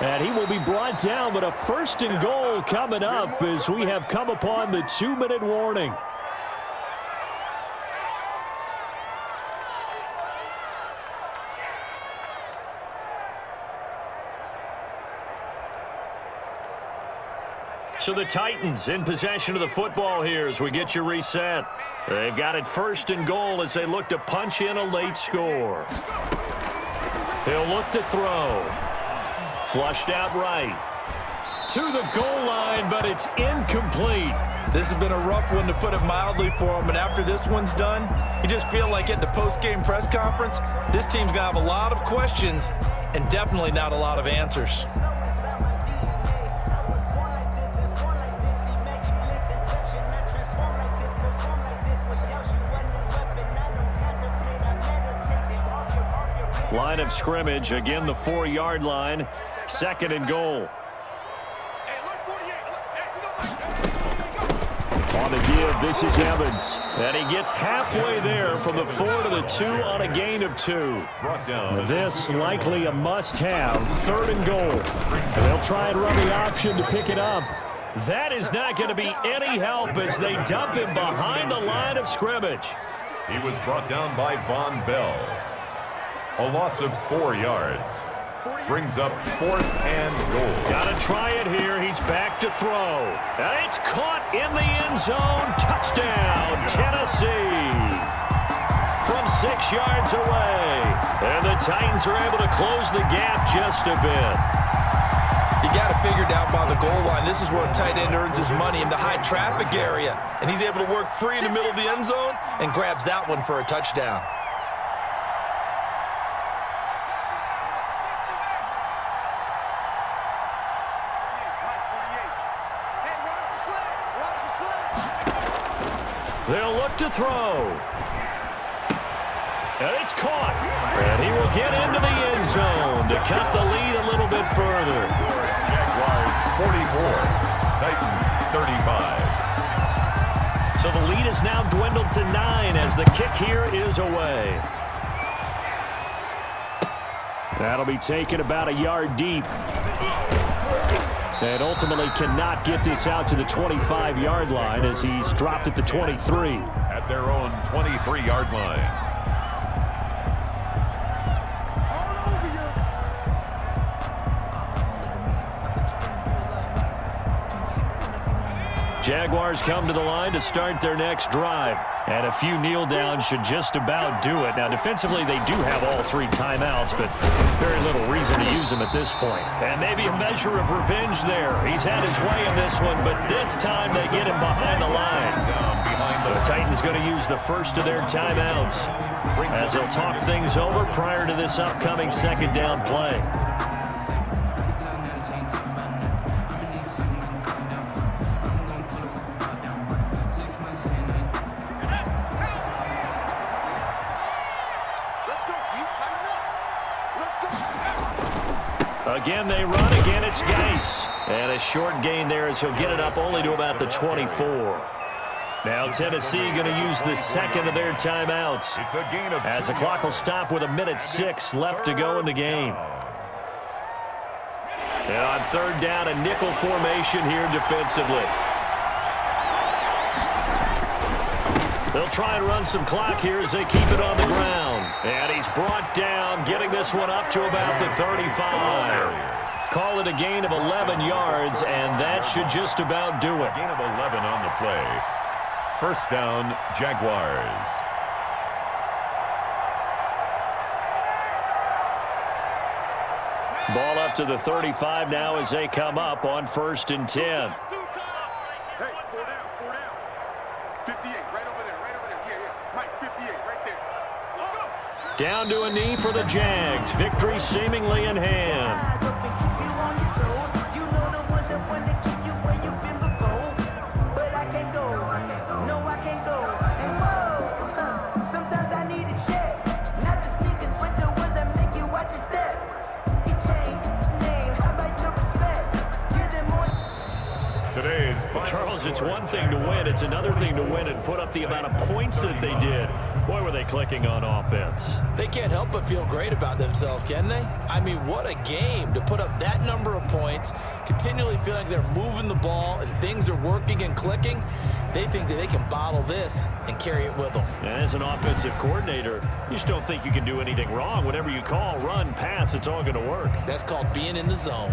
Speaker 1: And he will be brought down, but a 1st and goal coming up as we have come upon the 2-minute warning. So the Titans in possession of the football here as we get you reset. They've got it 1st and goal as they look to punch in a late score. He'll look to throw. Flushed out right. To the goal line, but it's incomplete.
Speaker 3: This has been a rough one, to put it mildly, for him. And after this one's done, you just feel like at the post-game press conference, this team's going to have a lot of questions and definitely not a lot of answers.
Speaker 1: Line of scrimmage, again the 4-yard line, 2nd and goal. On the give, this is Evans. And he gets halfway there from the 4 to the 2 on a gain of 2. This likely a must-have, 3rd and goal. They'll try and run the option to pick it up. That is not going to be any help as they dump him behind the line of scrimmage.
Speaker 2: He was brought down by Von Bell. A loss of 4 yards. Brings up 4th and goal.
Speaker 1: Got to try it here. He's back to throw. And it's caught in the end zone. Touchdown, Tennessee. From 6 yards away. And the Titans are able to close the gap just a bit.
Speaker 3: You got it figured out by the goal line. This is where a tight end earns his money, in the high traffic area. And he's able to work free in the middle of the end zone and grabs that one for a touchdown.
Speaker 1: They'll look to throw. And it's caught. And he will get into the end zone to cut the lead a little bit further.
Speaker 2: Jaguars 44, Titans 35.
Speaker 1: So the lead is now dwindled to 9 as the kick here is away. That'll be taken about a yard deep. And ultimately cannot get this out to the 25-yard line as he's dropped at the 23.
Speaker 2: At their own 23-yard line.
Speaker 1: Jaguars come to the line to start their next drive. And a few kneel downs should just about do it. Now, defensively, they do have all 3 timeouts, but very little reason to use them at this point. And maybe a measure of revenge there. He's had his way in this one, but this time they get him behind the line. The Titans going to use the first of their timeouts as they'll talk things over prior to this upcoming 2nd down play. Again, they run. Again, it's Geis. And a short gain there as he'll get it up only to about the 24. Now Tennessee going to use the 2nd of their timeouts as the clock will stop with 1:06 left to go in the game. And on 3rd down, a nickel formation here defensively. They'll try and run some clock here as they keep it on the ground. And he's brought down, getting this one up to about the 35. Call it a gain of 11 yards, and that should just about do it.
Speaker 2: Gain of 11 on the play. First down, Jaguars.
Speaker 1: Ball up to the 35 now as they come up on 1st and 10.
Speaker 4: Hey, 4 down, 4 down. 58, right over there, right over there. Yeah. Mike, 58, right there. Oh.
Speaker 1: Down to a knee for the Jags. Victory seemingly in hand.
Speaker 6: Eyes open, keep you on your toes. You know the ones that want to keep you where you've been before. But I can't go. No, I can't go. And whoa, sometimes I need a check. Not the sneakers, but the ones that make you watch your step. You change name, how about your respect? Give them more.
Speaker 2: Today's final
Speaker 1: Charles, it's
Speaker 2: score,
Speaker 1: one thing to win. It's another thing to win and put up the amount of points that they did. Boy, were they clicking on offense.
Speaker 3: They can't help but feel great about themselves, can they? I mean, what a game to put up that number of points, continually feeling they're moving the ball and things are working and clicking. They think that they can bottle this and carry it with them.
Speaker 1: And as an offensive coordinator, you just don't think you can do anything wrong. Whatever you call, run, pass, it's all going to work.
Speaker 3: That's called being in the zone.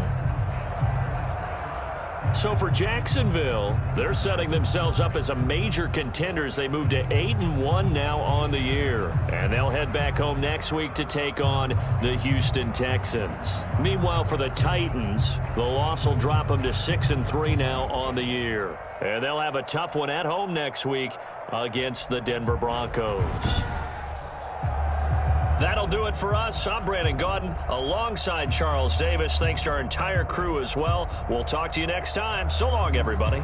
Speaker 1: So for Jacksonville, they're setting themselves up as a major contender as they move to 8-1 now on the year. And they'll head back home next week to take on the Houston Texans. Meanwhile, for the Titans, the loss will drop them to 6-3 now on the year. And they'll have a tough one at home next week against the Denver Broncos. That'll do it for us. I'm Brandon Gaudin alongside Charles Davis. Thanks to our entire crew as well. We'll talk to you next time. So long, everybody.